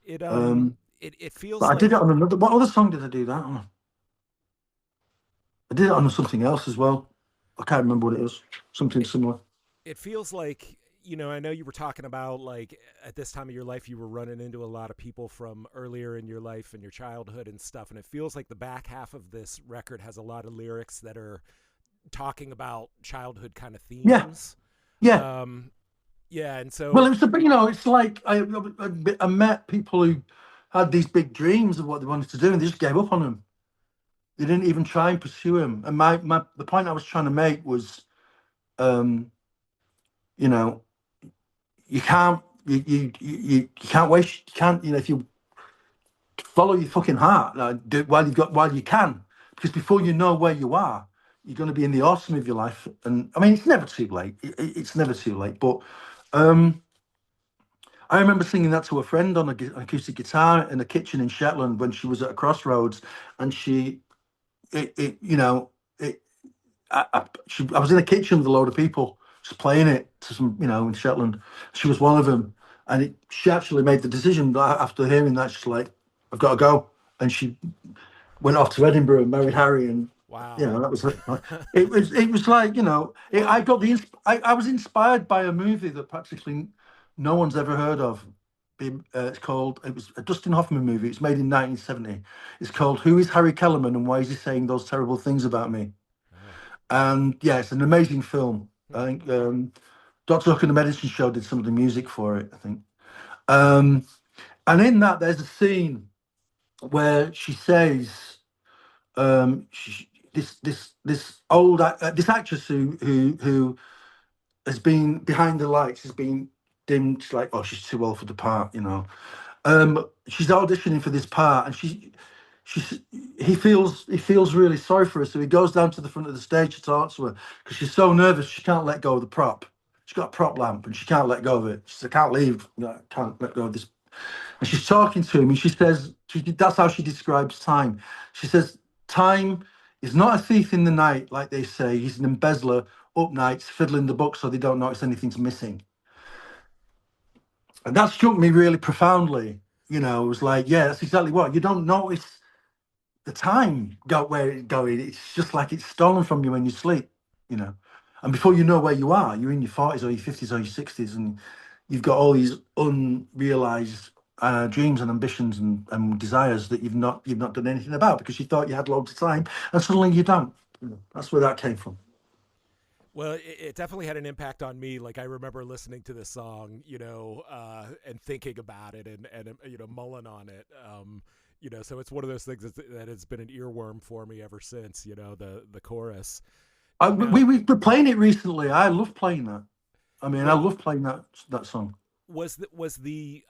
It feels. I did it on another. What other song did I do that on? I did it on something else as well. I can't remember what it was. Something similar. It feels like, I know you were talking about, like, at this time of your life, you were running into a lot of people from earlier in your life and your childhood and stuff. And it feels like the back half of this record has a lot of lyrics that are talking about childhood kind of themes. Yeah. And so. Well, it's like I met people who had these big dreams of what they wanted to do, and they just gave up on them. They didn't even try and pursue him. And the point I was trying to make was, you can't waste. You can't. If you follow your fucking heart, do it while you can, because before you know where you are, you're going to be in the autumn of your life. And I mean, it's never too late. It's never too late. But I remember singing that to a friend on an acoustic guitar in a kitchen in Shetland when she was at a crossroads, and I was in a kitchen with a load of people just playing it to some, in Shetland. She was one of them, and she actually made the decision after hearing that. She's like, "I've got to go," and she went off to Edinburgh and married Harry. And wow, that was it. Was like I was inspired by a movie that practically no one's ever heard of, It's called. It was a Dustin Hoffman movie. It's made in 1970. It's called "Who is Harry Kellerman and Why is he saying those terrible things about me?" Oh. And yeah, it's an amazing film. I think Dr. Hook and the Medicine Show did some of the music for it, I think. And in that, there's a scene where she says, this old this actress who has been behind the lights, has been dimmed. She's like, oh, she's too old for the part, you know. She's auditioning for this part, and he feels really sorry for her, so he goes down to the front of the stage to talk to her because she's so nervous she can't let go of the prop. She's got a prop lamp and she can't let go of it. She says, I can't leave. I can't let go of this. And she's talking to him, and she says, that's how she describes time. She says, time is not a thief in the night, like they say. He's an embezzler up nights, fiddling the books so they don't notice anything's missing. And that struck me really profoundly. You know, it was like, yeah, that's exactly what. You don't notice the time where it's going. It's just like it's stolen from you when you sleep, you know. And before you know where you are, you're in your 40s or your 50s or your 60s, and you've got all these unrealized dreams and ambitions and desires that you've not done anything about because you thought you had loads of time, and suddenly you don't. You know, that's where that came from. Well, it definitely had an impact on me. Like I remember listening to this song, you know, and thinking about it and you know, mulling on it. You know, so it's one of those things that has been an earworm for me ever since. You know, the chorus. We were playing it recently. I love playing that. I mean, I love playing that song. Was the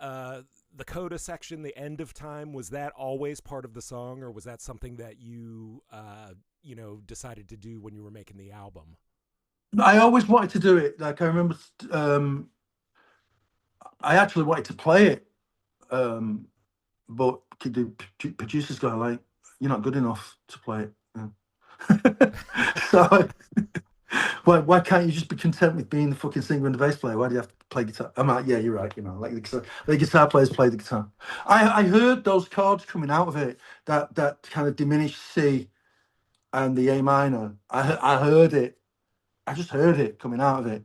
coda section, the end of time, was that always part of the song, or was that something that you you know, decided to do when you were making the album? I always wanted to do it. Like I remember, I actually wanted to play it, but the producer's going like, "You're not good enough to play it." Yeah. So, why can't you just be content with being the fucking singer and the bass player? Why do you have to play guitar? I'm like, yeah, you're right. You know, like the guitar players play the guitar. I heard those chords coming out of it, that kind of diminished C and the A minor. I heard it. I just heard it coming out of it,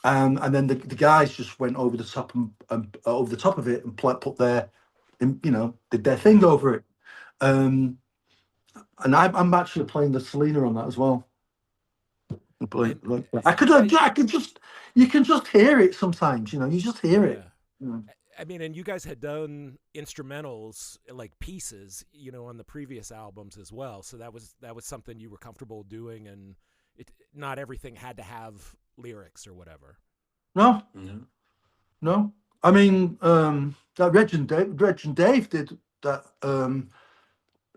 and then the guys just went over the top and over the top of it and put their, you know, did their thing over it. And I'm actually playing the Selena on that as well. I could just, you can just hear it sometimes, you know, you just hear it. You know. I mean, and you guys had done instrumentals, like pieces, you know, on the previous albums as well. So that was something you were comfortable doing, and not everything had to have lyrics or whatever. No. I mean, that Reg and Dave did that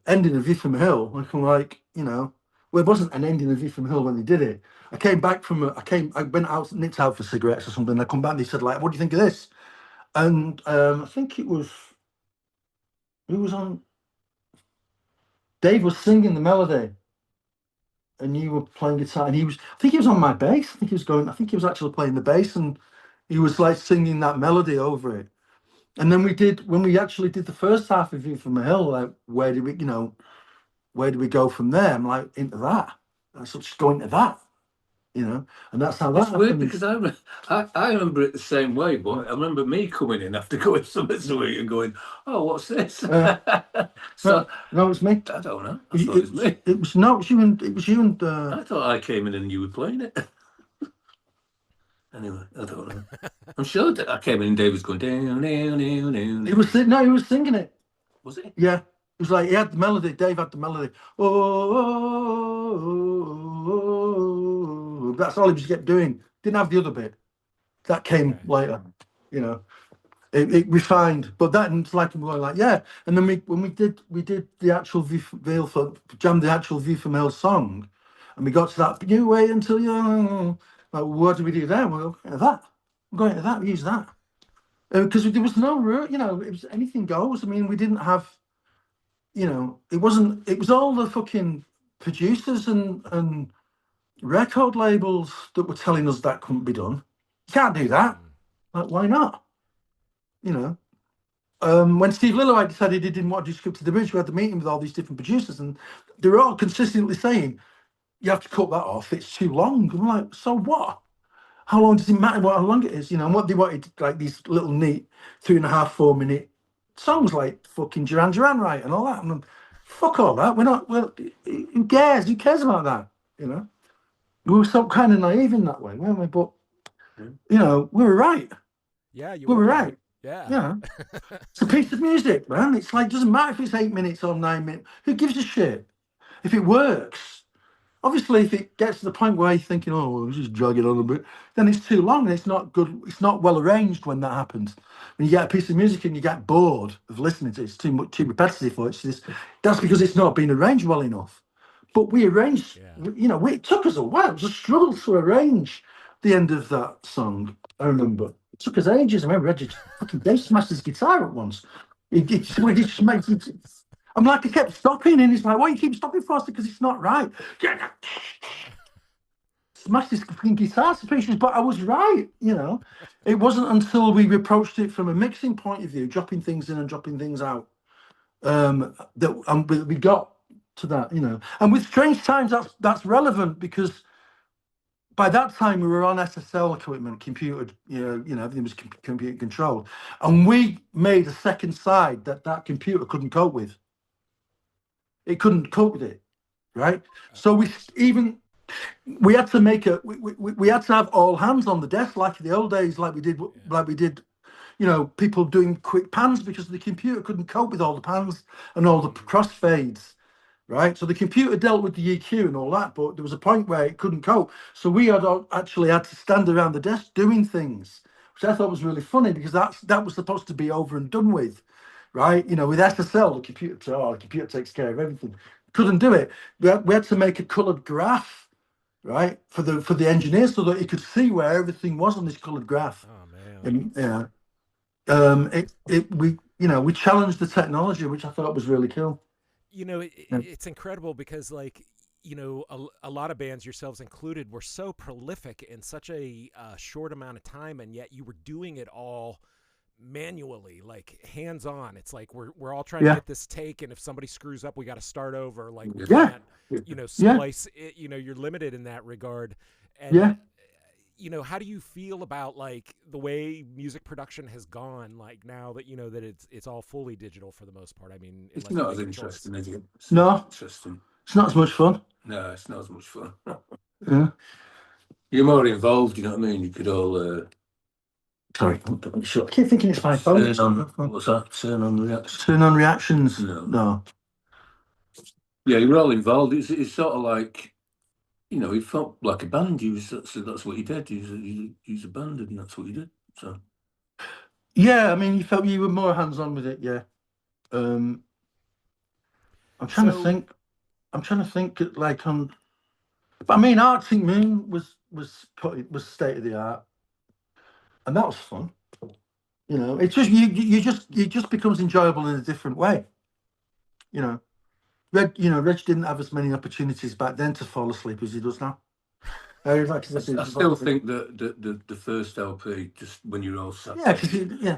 ending of View from a Hill. Like, you know, well, it wasn't an ending of View from a Hill when they did it. I came back from I went out, nipped out for cigarettes or something. And I come back and they said, like, what do you think of this? And I think it was, who was on? Dave was singing the melody, and you were playing guitar, and I think he was on my bass. I think he was actually playing the bass, and he was like singing that melody over it. And then when we actually did the first half of View from a Hill, like, where do we go from there? I'm like, into that. Let's just go into that, you know, and that's how that's weird, because I remember it the same way, but I remember me coming in after going somewhere and going, oh, what's this? So no, it was me. I don't know. I thought it was me. It was you and I thought I came in and you were playing it. Anyway, I don't know. I'm sure that I came in and Dave was going down. He was singing it. Was it? Yeah. It was like he had the melody. Dave had the melody. Oh, that's all he just kept doing. Didn't have the other bit. That came later. You know, it refined. But that's like I'm going like, yeah. And then when we did the actual jammed the actual View from Hell song, and we got to that. You wait until you. Like, what do we do there? Well, that. I'm going to that. We use that because there was no route. You know, it was anything goes. I mean, we didn't have. You know, it was all the fucking producers and record labels that were telling us that couldn't be done. You can't do that. Like, why not? You know, when Steve Lillywhite decided he didn't want to do Script to the Bridge, we had the meeting with all these different producers, and they were all consistently saying, you have to cut that off. It's too long. I'm like, so what? how long does it matter how long it is, you know? And what they wanted, like these little neat 3.5, 4 minute songs like fucking Duran Duran, right, and all that. And I'm, fuck all that. We're not. Well, who cares? Who cares about that? You know, we were so kind of naive in that way, weren't we? But you know, we were right. Yeah, you We were were right. Yeah. Yeah. It's a piece of music, man. It's like, doesn't matter if it's 8 minutes or 9 minutes. Who gives a shit? If it works, obviously, if it gets to the point where you're thinking, oh, well, just drag it on a bit, then it's too long and it's not good. It's not well arranged when that happens. When you get a piece of music and you get bored of listening to it, it's too repetitive for it. That's because it's not been arranged well enough. But we arranged, you know, it took us a while. It was a struggle to arrange the end of that song. I remember it took us ages. I remember Reg fucking Dave smashed his guitar at once. He just makes it. I'm like, I kept stopping, and he's like, "Why you keep stopping for us? Because it's not right." Smashed his fucking guitar to pieces, but I was right. You know, it wasn't until we approached it from a mixing point of view, dropping things in and dropping things out, that we got to that. You know, and with Strange Times, that's relevant because by that time we were on SSL equipment, computer, you know, everything was computer controlled, and we made a second side that computer couldn't cope with. It couldn't cope with it, right? So we had to make we had to have all hands on the desk like in the old days, like we did, you know, people doing quick pans because the computer couldn't cope with all the pans and all the crossfades, right? So the computer dealt with the EQ and all that, but there was a point where it couldn't cope. So we actually had to stand around the desk doing things, which I thought was really funny because that was supposed to be over and done with. Right, you know, with SSL, the computer takes care of everything. Couldn't do it. We had to make a coloured graph, right, for the engineers so that he could see where everything was on this coloured graph. Oh man. And we challenged the technology, which I thought was really cool. You know, it's incredible because, like, you know, a lot of bands, yourselves included, were so prolific in such a short amount of time, and yet you were doing it all manually, like hands on. It's like we're all trying to get this take, and if somebody screws up, we got to start over. Like we can't, you know, splice it. You know, you're limited in that regard. And you know, how do you feel about like the way music production has gone? Like now that you know that it's all fully digital for the most part. I mean, it's not as interesting, is it? No, interesting. It's not as much fun. No, it's not as much fun. Yeah, you're more involved. You know what I mean? You could all. Sorry, I keep thinking it's my phone. What's that? Turn on reactions. Turn on reactions. No. Yeah, you're all involved. It's sort of like, you know, he felt like a band. That's what he did. He's a band, and that's what he did. So. Yeah, I mean, you felt you were more hands on with it. Yeah. I'm trying to think. Like on. But I mean, Arctic Moon was state of the art. And that was fun, you know. It's just it just becomes enjoyable in a different way, you know. Reg didn't have as many opportunities back then to fall asleep as he does now. I still think that the first LP, just when you're all sat,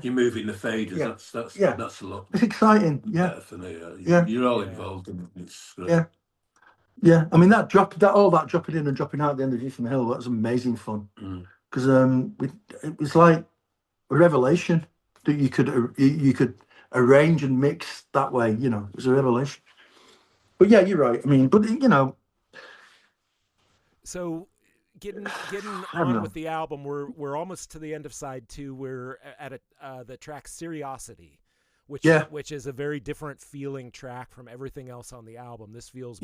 you're moving the faders. That's a lot. It's exciting, better for me. You're all involved in it. It's great. Yeah. I mean that dropping in and dropping out at the end of View from the Hill, that was amazing fun. Because it was like a revelation that you could arrange and mix that way. You know, it was a revelation. But yeah, you're right. I mean, but you know. So getting on with the album, we're almost to the end of side 2. We're at the track Seriosity, which is a very different feeling track from everything else on the album. This feels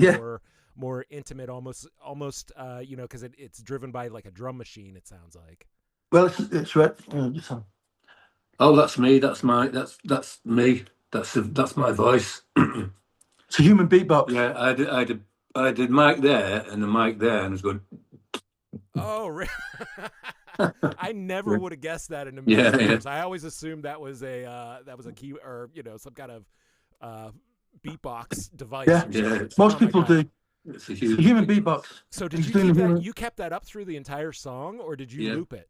more intimate, almost you know, because it's driven by like a drum machine, it sounds like. Well, it's right. Oh, that's me. That's me. That's my voice. It's a human beatbox. Yeah, I did mic there and the mic there, and it was going. Oh, really? I never would have guessed that in a million years. I always assumed that was a key, or you know, some kind of beatbox device. Yeah. Most people do. It's a human beatbox. So did you kept that up through the entire song, or did you loop it?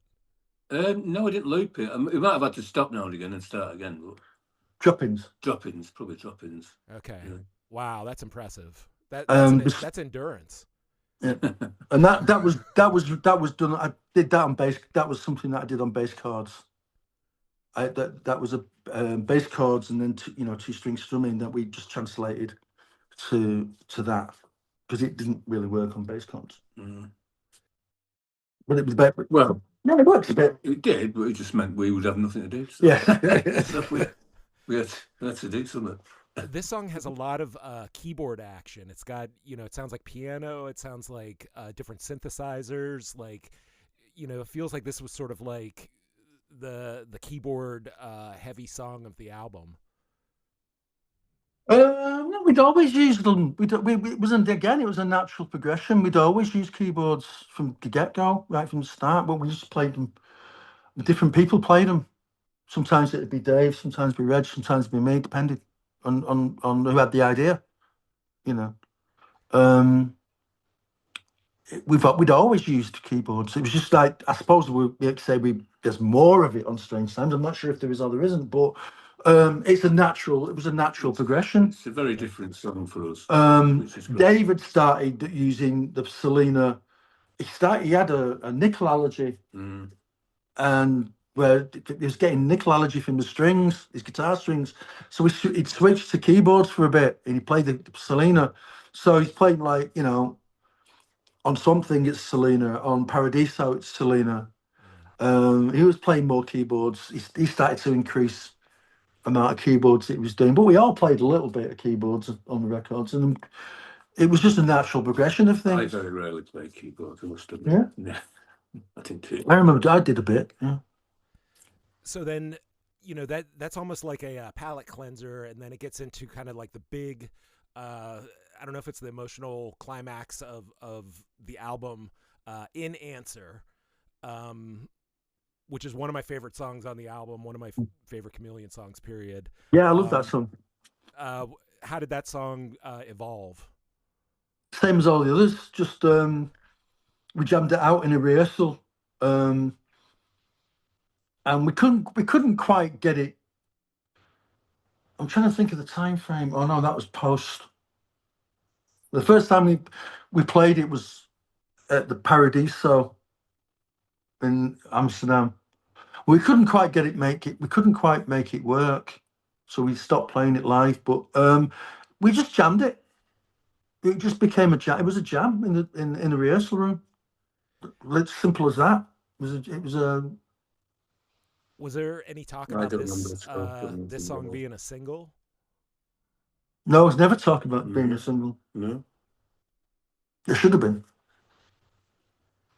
No, I didn't loop it. We might have had to stop now and again and start again. But... Drop-ins, probably drop-ins. Okay. Yeah. Wow, that's impressive. That's endurance. Yeah. And that was done. I did that on bass. That was something that I did on bass chords. That was a bass chords and then two string strumming that we just translated to that because it didn't really work on bass chords. Mm. But it was better. Well, yeah, it works a bit. It did, but it just meant we would have nothing to do. So, Yeah. so we had to do something. This song has a lot of keyboard action. It's got, it sounds like piano. It sounds like different synthesizers. Like, it feels like this was sort of like the keyboard heavy song of the album. No, we'd always used them. It wasn't, again, it was a natural progression. We'd always use keyboards from the get-go, right from the start, but we just played them. Different people played them. Sometimes it'd be Dave, sometimes it'd be Reg, sometimes it'd be me, depending on who had the idea, We'd always used keyboards. It was just like, I suppose there's more of it on Strange Times. I'm not sure if there is or there isn't, but it was a natural progression. It's a very different song for us. David started using the Selena. He had a nickel allergy, and where he was getting nickel allergy from the strings, his guitar strings. So he'd switched to keyboards for a bit, and he played the Selena. So he's playing like, on something it's Selena, on Paradiso it's Selena. He was playing more keyboards. He started to increase amount of keyboards he was doing, but we all played a little bit of keyboards on the records, and it was just a natural progression of things. I very rarely play keyboards, I must admit. Yeah. I think too. I remember I did a bit. Yeah. So then, that's almost like a palate cleanser, and then it gets into kind of like the big, I don't know if it's the emotional climax of the album, In Answer, which is one of my favorite songs on the album, one of my favorite Chameleon songs, period. Yeah, I love that song. How did that song evolve? Same as all the others, just we jammed it out in a rehearsal, and we couldn't quite get it. I'm trying to think of the time frame. Oh no, that was post. The first time we played it was at the Paradiso in Amsterdam. We couldn't quite we couldn't quite make it work, so we stopped playing it live. But we just jammed it. It just became a jam. It was a jam in the rehearsal room. It's simple as that. Was there any talk about this song being a single? No, I was never talking about being a single. No. It should have been.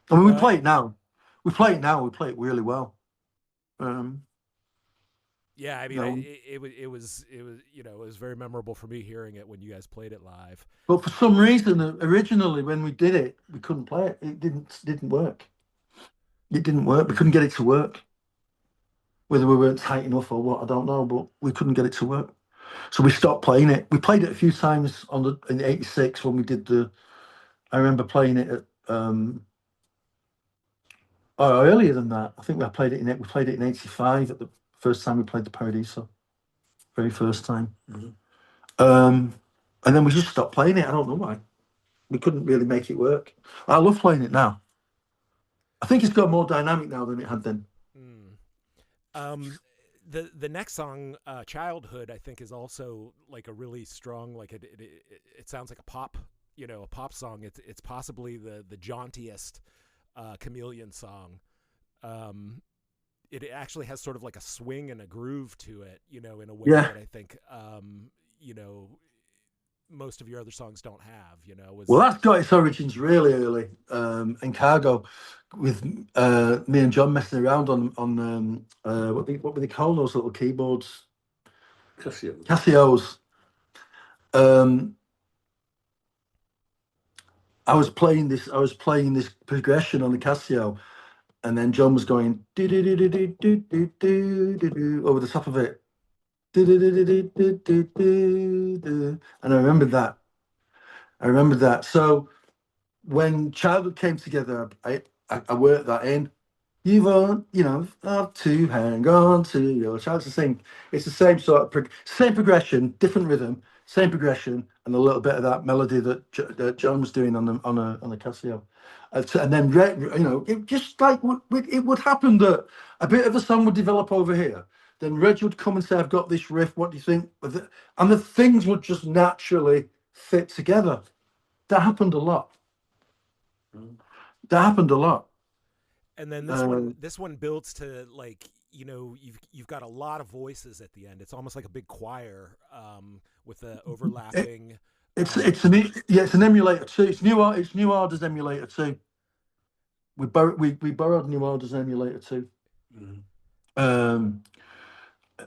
I mean, we play it now. We play it really well. Yeah, I mean, it was very memorable for me hearing it when you guys played it live. But for some reason, originally when we did it, we couldn't play it. It didn't work. It didn't work. We couldn't get it to work. Whether we weren't tight enough or what, I don't know. But we couldn't get it to work, so we stopped playing it. We played it a few times in '86 when we did the. I remember playing it at earlier than that. I think we played it in '85 at the first time we played the Paradiso. Very first time. And then we just stopped playing it. I don't know why. We couldn't really make it work. I love playing it now. I think it's got more dynamic now than it had then. The next song, Childhood, I think is also like a really strong, like it sounds like a pop song. It's possibly the jauntiest Chameleon song. It actually has sort of like a swing and a groove to it, in a way that I think, most of your other songs don't have, Well, that's got its origins really early in Cargo, with me and John messing around on what were they called, those little keyboards? Casios. I was playing this progression on the Casio, and then John was going do do do do do do do do do over the top of it. Do, do, do, do, do, do, do, do. And I remembered that. So when Childhood came together, I worked that in. You've have to hang on to your child to sing. It's the same sort of same progression, different rhythm, same progression, and a little bit of that melody that John was doing on the Casio. And then, you know, it just like it would happen that a bit of a song would develop over here. Then Reg would come and say, "I've got this riff. What do you think?" And the things would just naturally fit together. That happened a lot. That happened a lot. And then this one builds to, like, you know, you've got a lot of voices at the end. It's almost like a big choir with the overlapping. It's an emulator too. It's New Order's emulator too. We borrowed New Order's emulator too. And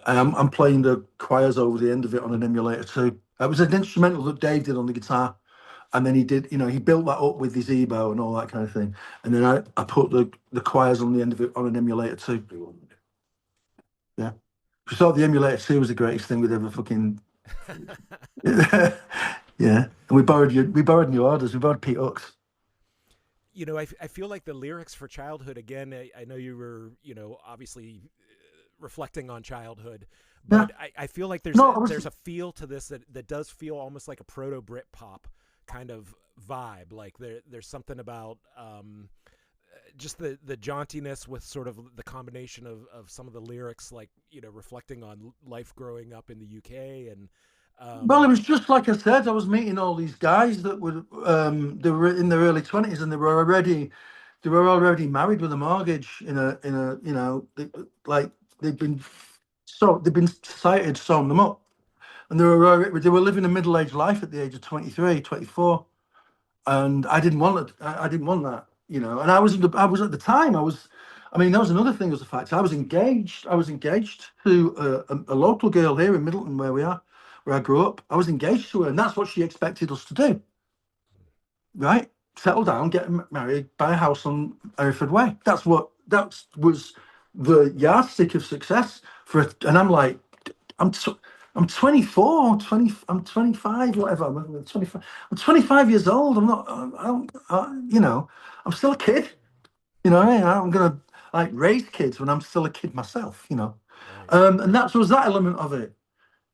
I'm playing the choirs over the end of it on an emulator too. It was an instrumental that Dave did on the guitar, and then he did, you know, he built that up with his EBO and all that kind of thing. And then I put the choirs on the end of it on an emulator too. Yeah, we thought the emulator too was the greatest thing we'd ever fucking. Yeah, and we borrowed New Orders. We borrowed Pete Hooks. You know, I feel like the lyrics for Childhood, again, I know you were, you know, obviously reflecting on childhood, but yeah. I feel like there's a feel to this that does feel almost like a proto Brit pop kind of vibe. Like there's something about just the jauntiness with sort of the combination of some of the lyrics, like, you know, reflecting on life growing up in the UK. And well, it was just like I said, I was meeting all these guys that were they were in their early 20s, and they were already married with a mortgage in a you know, they'd been sighted, sewn them up, and they were living a middle-aged life at the age of 23, 24, and I didn't want that, you know. And I was at the time, that was another thing, was the fact I was engaged to a local girl here in Middleton, where I grew up. I was engaged to her, and that's what she expected us to do. Right? Settle down, get married, buy a house on Hereford Way. That was the yardstick of success for it. And I'm like, I'm 24, I'm 25, whatever. I'm 25. I'm 25 years old. You know, I'm still a kid. You know, I'm gonna like raise kids when I'm still a kid myself. You know, and that was that element of it.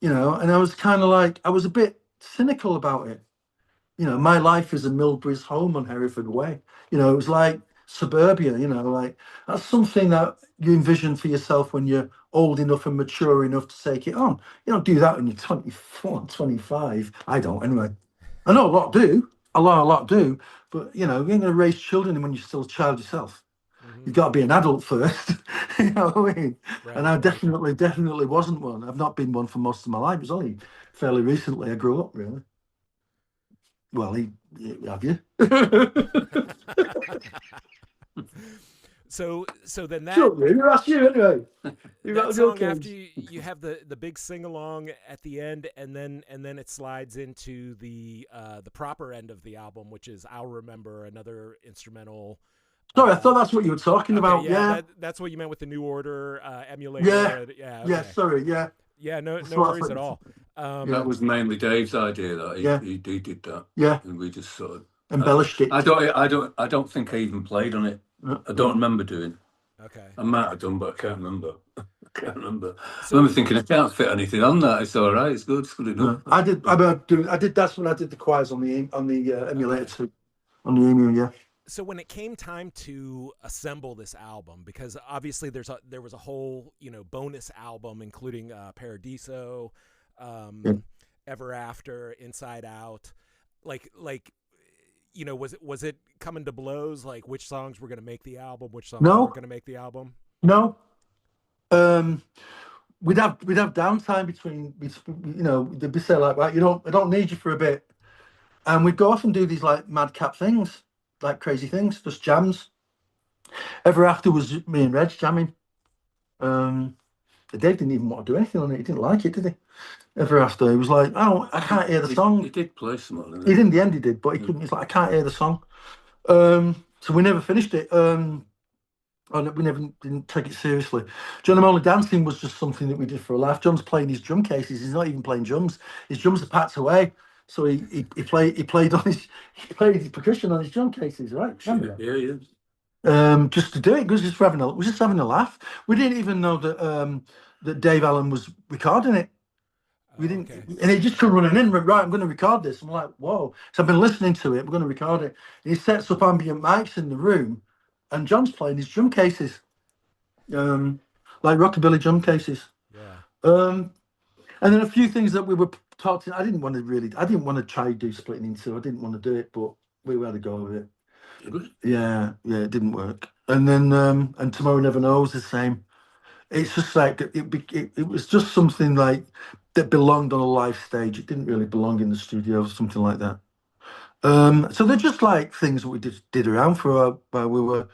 You know, and I was kind of like, I was a bit cynical about it. You know, my life is a Milbury's home on Hereford Way. You know, it was like suburbia, you know, like that's something that you envision for yourself when you're old enough and mature enough to take it on. You don't do that when you're 24, 25. I don't, anyway. I know a lot do. A lot do. But, you know, you're going to raise children when you're still a child yourself. You've got to be an adult first. You know what I mean? Right. And I definitely wasn't one. I've not been one for most of my life. It was only fairly recently I grew up, really. Well, have you? So then that. Sure, that's you anyway. That song, after you have the big sing along at the end, and then it slides into the proper end of the album, which is "I'll Remember," another instrumental. Sorry, I thought that's what you were talking about. Yeah, that's what you meant with the New Order emulator. Yeah. Okay. Yeah. Sorry. Yeah. Yeah. No worries at all. That was mainly Dave's idea. That he did that. Yeah. And we just sort of embellished it. I don't think I even played on it. I don't remember doing. Okay. I might have done, but I can't remember. So, I remember thinking I can't fit anything on that. It's all right. It's good. It's good enough. I did. That's when I did the choirs on the emulator too, on the EMU. Yeah. So when it came time to assemble this album, because obviously there was a whole, you know, bonus album including Paradiso, Ever After, Inside Out, like you know, was it coming to blows, like which songs were going to make the album, which songs were going to make the album? No. We'd have downtime between, you know, they'd be saying like, right, I don't need you for a bit, and we'd go off and do these like madcap things, like crazy things, just jams. Ever After was me and Reg jamming. Dave didn't even want to do anything on it. He didn't like it, did he? Ever After, he was like, I can't hear the song. He did play some on it. He did in the end, he did, but he couldn't. He's like, I can't hear the song. So we never finished it. We didn't take it seriously. John and Only Dancing was just something that we did for a laugh. John's playing his drum cases. He's not even playing drums. His drums are packed away. So he played his percussion on his drum cases, right? Yeah. Just to do it, because we're just having a laugh. We didn't even know that Dave Allen was recording it. We didn't, Okay. and he just come running in. Right, I'm going to record this. I'm like, whoa! So I've been listening to it. We're going to record it. And he sets up ambient mics in the room, and John's playing his drum cases, like rockabilly drum cases. Yeah. And then a few things that we were talking. I didn't want to try to do splitting into. I didn't want to do it, but we had to go with it. Yeah, it didn't work. And then and Tomorrow Never Knows the same. It's just like it was just something like that belonged on a live stage. It didn't really belong in the studio or something like that. So they're just like things that we did around for while we were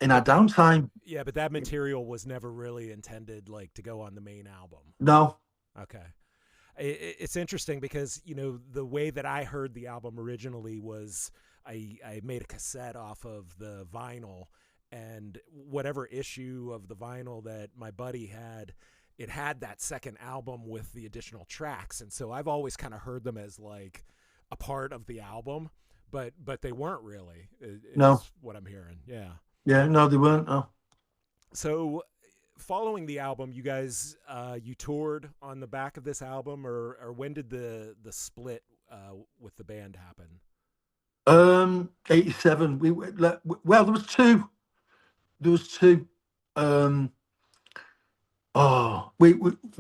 in our downtime. Yeah, but that material was never really intended like to go on the main album. No. Okay. It's interesting because, you know, the way that I heard the album originally was I made a cassette off of the vinyl, and whatever issue of the vinyl that my buddy had, it had that second album with the additional tracks. And so I've always kind of heard them as like a part of the album, but they weren't really. No. What I'm hearing. Yeah. Yeah, no, they weren't. No. So following the album, you guys you toured on the back of this album, or when did the split with the band happen? 87. Well, there was two. We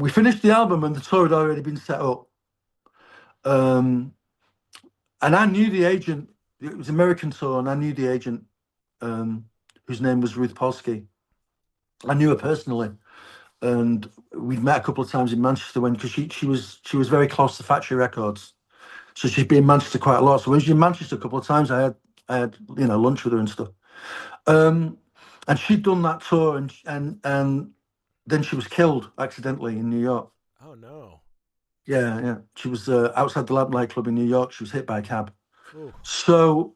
finished the album and the tour had already been set up. And I knew the agent. It was American tour, and I knew the agent, whose name was Ruth Polsky. I knew her personally, and we'd met a couple of times in Manchester because she was very close to Factory Records, so she'd been in Manchester quite a lot. So when she was in Manchester a couple of times, I had lunch with her and stuff. And she'd done that tour, and then she was killed accidentally in New York. Oh no! Yeah. She was outside the Lab nightclub in New York. She was hit by a cab. Ooh. So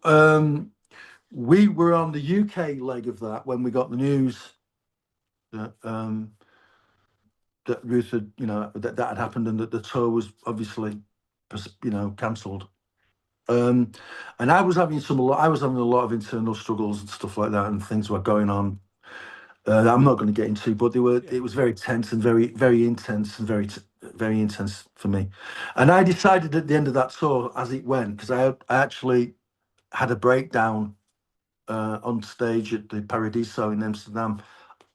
we were on the UK leg of that when we got the news that Ruth had, that had happened, and that the tour was obviously, cancelled. And I was having a lot of internal struggles and stuff like that, and things were going on that I'm not going to get into, but it was very tense and very, very intense, and very, very intense for me. And I decided at the end of that tour, as it went, because I actually had a breakdown on stage at the Paradiso in Amsterdam,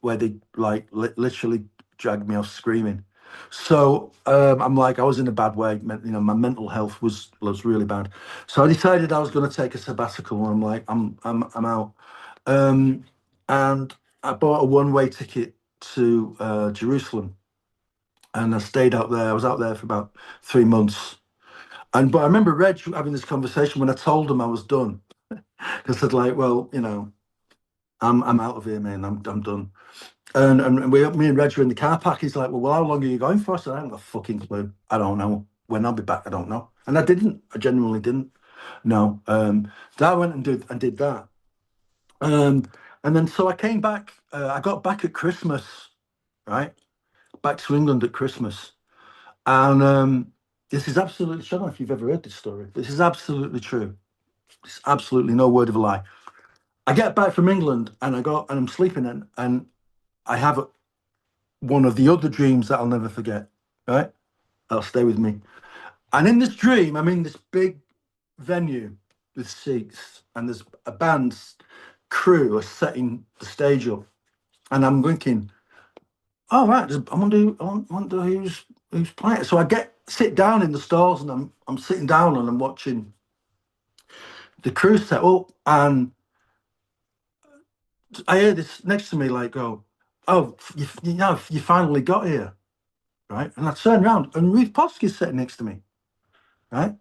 where they literally dragged me off screaming. So I'm like, I was in a bad way. My mental health was really bad. So I decided I was going to take a sabbatical. And I'm like, I'm out. And I bought a one-way ticket to Jerusalem, and I stayed out there. I was out there for about 3 months. But I remember Reg having this conversation when I told him I was done. I said, like, well, I'm out of here, man. I'm done. And me and Reg were in the car park. He's like, well, how long are you going for? I said, I haven't got a fucking clue. I don't know. When I'll be back, I don't know. And I didn't. I genuinely didn't. No. So I went and did that. And then so I came back. I got back at Christmas, right? Back to England at Christmas. And this is absolutely, I don't know if you've ever heard this story. This is absolutely true. It's absolutely no word of a lie. I get back from England and I'm sleeping and I have one of the other dreams that I'll never forget, right? That'll stay with me. And in this dream, I'm in this big venue with seats, and there's a band's crew are setting the stage up. And I'm thinking, oh, right, I wonder who's playing. So I sit down in the stalls, and I'm sitting down and I'm watching the crew set up, and I hear this next to me like go, oh, you finally got here, right? And I turn around and Ruth Posky's sitting next to me, right?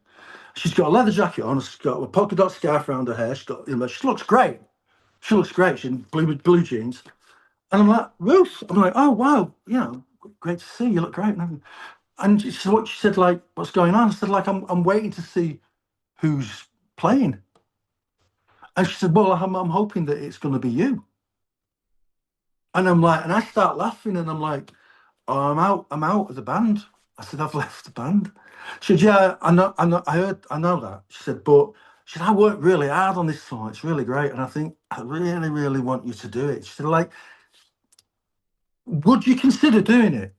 She's got a leather jacket on, she's got a polka dot scarf around her hair, she looks great. She's in blue jeans. And I'm like, Ruth, I'm like, oh, wow, great to see you, look great. And she said, like, what's going on? I said, like, I'm waiting to see who's playing. And she said, well, I'm hoping that it's going to be you. And I'm like, and I start laughing, and I'm like, oh, I'm out of the band. I said, I've left the band. She said, yeah, I know that. She said, but I worked really hard on this song. It's really great. And I think I really, really want you to do it. She said, like, would you consider doing it?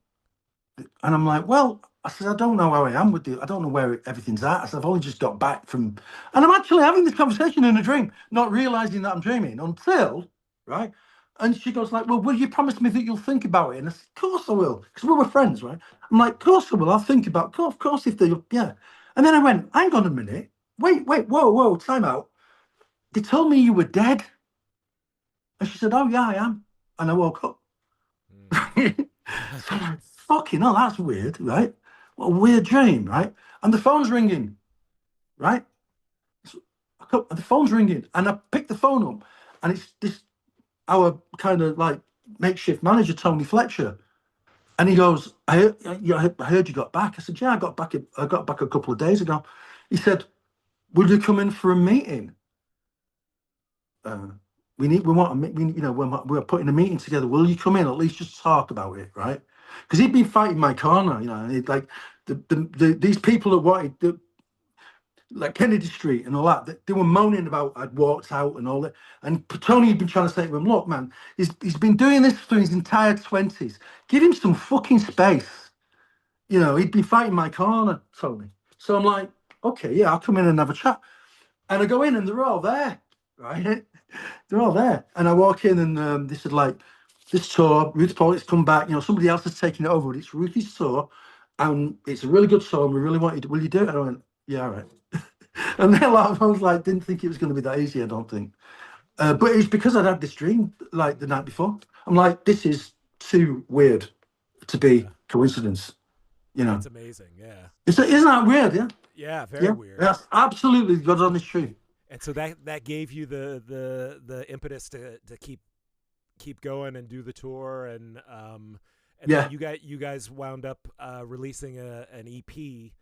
And I'm like, well, I said, I don't know how I am with you. I don't know where everything's at. I said, I've only just got back from, and I'm actually having this conversation in a dream, not realizing that I'm dreaming until, right? And she goes like, well, will you promise me that you'll think about it? And I said, of course I will, because we were friends, right? I'm like, of course I will. I'll think about, of course, if they, yeah. And then I went, hang on a minute. Wait, whoa, time out. They told me you were dead. And she said, oh, yeah, I am. And I woke up. So I'm like, fucking hell, that's weird, right? What a weird dream, right? And the phone's ringing, right? So the phone's ringing, and I picked the phone up, and it's this our kind of like makeshift manager, Tony Fletcher, and he goes, I heard you got back. I said, yeah, I got back a couple of days ago. He said, will you come in for a meeting? We're putting a meeting together. Will you come in, at least just talk about it, right? Because he'd been fighting my corner, and he'd like these people that wanted like Kennedy Street and all that, they were moaning about I'd walked out and all that. And Tony had been trying to say to him, look, man, he's been doing this for his entire 20s. Give him some fucking space. He'd been fighting my corner, Tony. So I'm like, okay, yeah, I'll come in and have a chat. And I go in and they're all there, right? They're all there. And I walk in and they said, like, this tour, Ruth Pollitt's come back, somebody else has taken it over, but it's Ruthie's tour. And it's a really good tour. And we really want you to, will you do it? And I went, yeah, all right. And then I was like, didn't think it was going to be that easy, I don't think. But it's because I'd had this dream like the night before. I'm like, this is too weird to be coincidence. That's amazing. Yeah. Isn't that weird? Yeah. Yeah, very weird. That's absolutely God's honest truth. And so that gave you the impetus to keep going and do the tour, and then you guys wound up releasing an EP.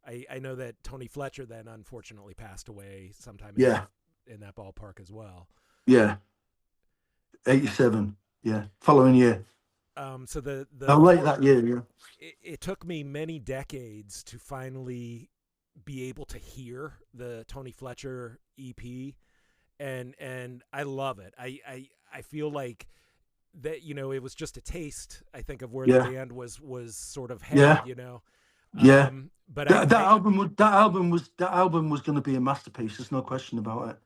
I know that Tony Fletcher then unfortunately passed away sometime in that ballpark as well. Yeah. 87. Yeah. Following year. So the late that year, yeah. It took me many decades to finally be able to hear the Tony Fletcher EP, and I love it. I feel like that, it was just a taste, I think, of where the band was sort of headed, Yeah. But that album was going to be a masterpiece. There's no question about it.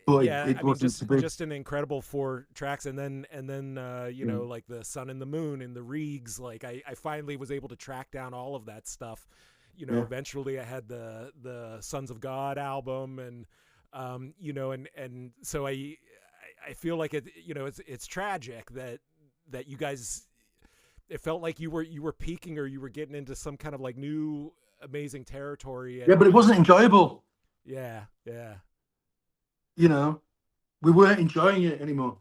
But it wasn't just an incredible 4 tracks, and then like the Sun and the Moon and the Regs. Like I finally was able to track down all of that stuff. Eventually I had the Sons of God album, and and so I feel like it's tragic that you guys. It felt like you were peaking, or you were getting into some kind of like new amazing territory. But it wasn't enjoyable. Yeah. We weren't enjoying it anymore.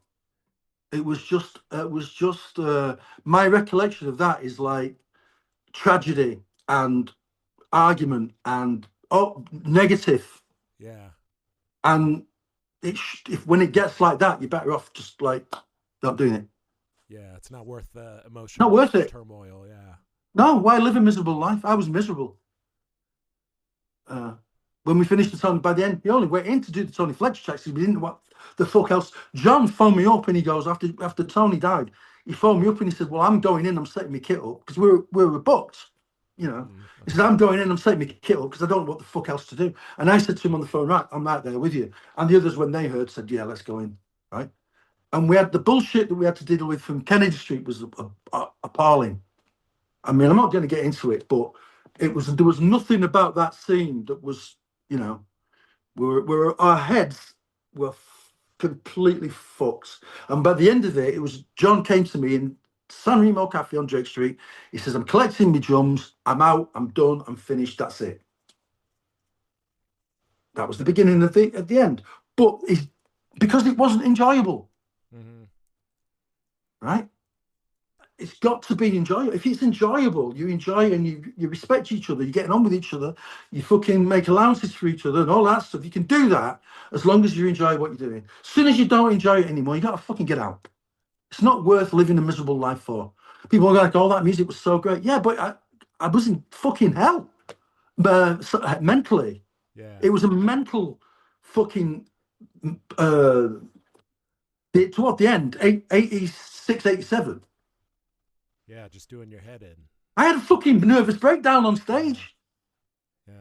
It was just my recollection of that is like tragedy and argument and negative. Yeah. And if when it gets like that, you're better off just like not doing it. Yeah, it's not worth the emotional not worth it. Turmoil. Yeah. No, why live a miserable life? I was miserable. When we finished the song, by the end, he only went in to do the Tony Fletcher tracks because we didn't know what the fuck else. John phoned me up and he goes, after Tony died, he phoned me up and he said, well, I'm going in, I'm setting my kit up because we were booked. He said, I'm going in, I'm setting my kit up because I don't know what the fuck else to do. And I said to him on the phone, right, I'm right there with you. And the others, when they heard, said, yeah, let's go in, right? And we had the bullshit that we had to deal with from Kennedy Street was appalling. I mean, I'm not going to get into it, but there was nothing about that scene that was, our heads were completely fucked. And by the end of it, John came to me in San Remo Cafe on Drake Street. He says, I'm collecting my drums. I'm out. I'm done. I'm finished. That's it. That was the beginning of at the end. But because it wasn't enjoyable. Mm-hmm. Right? It's got to be enjoyable. If it's enjoyable, you enjoy and you respect each other, you're getting on with each other, you fucking make allowances for each other and all that stuff. You can do that as long as you enjoy what you're doing. As soon as you don't enjoy it anymore, you got to fucking get out. It's not worth living a miserable life for. People are like, oh, that music was so great. Yeah, but I was in fucking hell. Mentally. Yeah. It was a mental fucking... toward the end, 86, 87. Yeah, just doing your head in. I had a fucking nervous breakdown on stage. Yeah.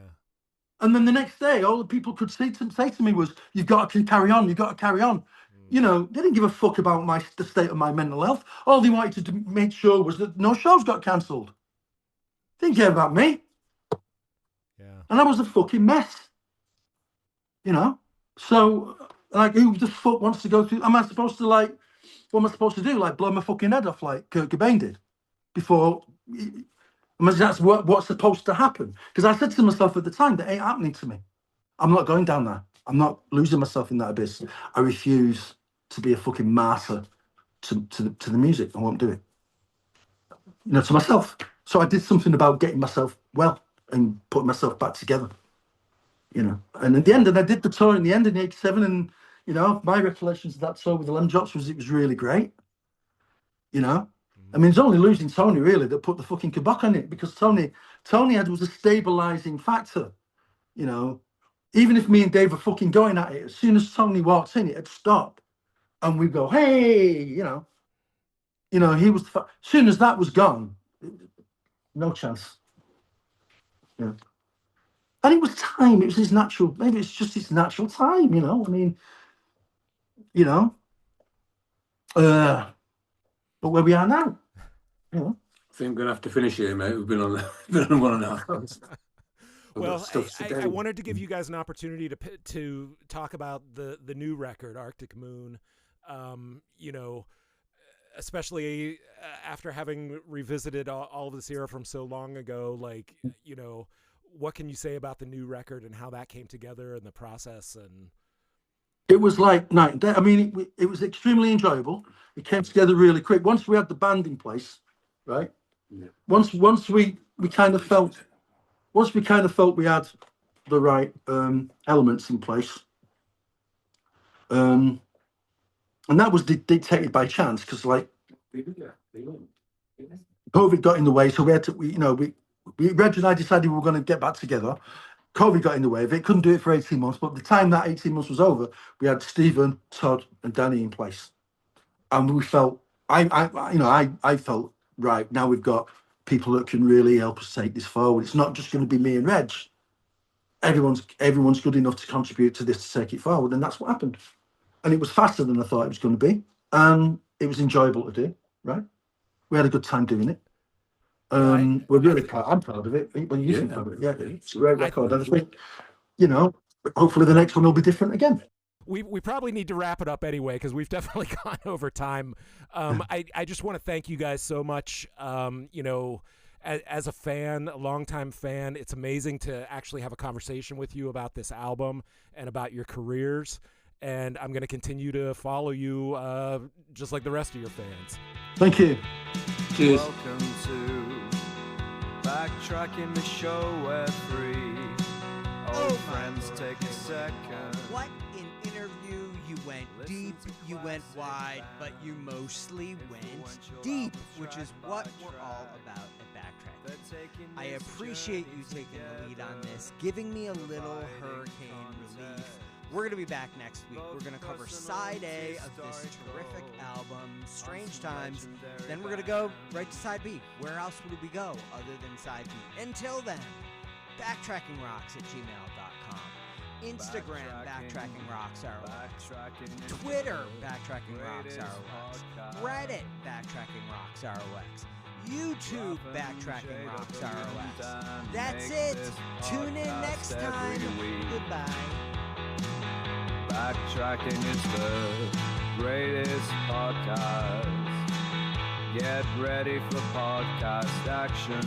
And then the next day, all the people could say to me was, "You've got to carry on. You've got to carry on." You know, they didn't give a fuck about the state of my mental health. All they wanted to make sure was that no shows got cancelled. They didn't care about me. Yeah. And I was a fucking mess. You know? So, like, who the fuck wants to go through? Am I supposed to, like, what am I supposed to do? Like, blow my fucking head off like Kurt Cobain did? Before, I mean, that's what's supposed to happen. Because I said to myself at the time, that ain't happening to me. I'm not going down there. I'm not losing myself in that abyss. I refuse to be a fucking martyr to the music. I won't do it. You know, to myself. So I did something about getting myself well and putting myself back together. You know, and in the end, and I did the tour in the end in '87, and you know, my recollections of that tour with the Lemon Drops was it was really great. You know, I mean, it's only losing Tony really that put the fucking kibosh on it, because Tony was a stabilizing factor. You know, even if me and Dave were fucking going at it, as soon as Tony walks in, it'd stop, and we'd go, "Hey," you know, he was. As soon as that was gone, no chance. Yeah. And it was time. It was his natural. Maybe it's just his natural time. You know. I mean, you know. But where we are now, you know. I think I'm gonna have to finish here, mate. We've been on 1.5 hours. Well, I wanted to give you guys an opportunity to talk about the new record, Arctic Moon. You know, especially after having revisited all of this era from so long ago, like, you know, what can you say about the new record and how that came together and the process? And it was like night and day. I mean, it was extremely enjoyable. It came together really quick. Once we had the band in place, right? Yeah. Once we kind of felt we had the right elements in place. And that was dictated by chance, because like COVID got in the way, so we had to, Reg and I decided we were going to get back together. COVID got in the way of it. Couldn't do it for 18 months. But the time that 18 months was over, we had Stephen, Todd, and Danny in place, and we felt, I felt right now we've got people that can really help us take this forward. It's not just going to be me and Reg. Everyone's good enough to contribute to this to take it forward, and that's what happened. And it was faster than I thought it was going to be, and it was enjoyable to do. Right, we had a good time doing it. We're really proud. I'm proud of it. Well, you think proud of it? Yeah, it's a great record. I think, hopefully the next one will be different again. We probably need to wrap it up anyway, because we've definitely gone over time. I just want to thank you guys so much. As a fan, a longtime fan, it's amazing to actually have a conversation with you about this album and about your careers. And I'm going to continue to follow you just like the rest of your fans. Thank you. Cheers. Welcome to Backtracking, the show where three old friends take a second. What an interview. You went deep, you went wide, but you mostly went deep, which is what we're all about at Backtracking. I appreciate you taking the lead on this, giving me a little hurricane relief. We're going to be back next week. We're going to cover side A of this terrific album, Strange Times. Then we're going to go right to side B. Where else would we go other than side B? Until then, backtrackingrocks@gmail.com. Instagram, backtrackingrocks.ROX. Twitter, backtrackingrocks.ROX. Reddit, backtrackingrocks.ROX. YouTube, backtrackingrocks.ROX. That's it. Tune in next time. Goodbye. Backtracking is the greatest podcast. Get ready for podcast action.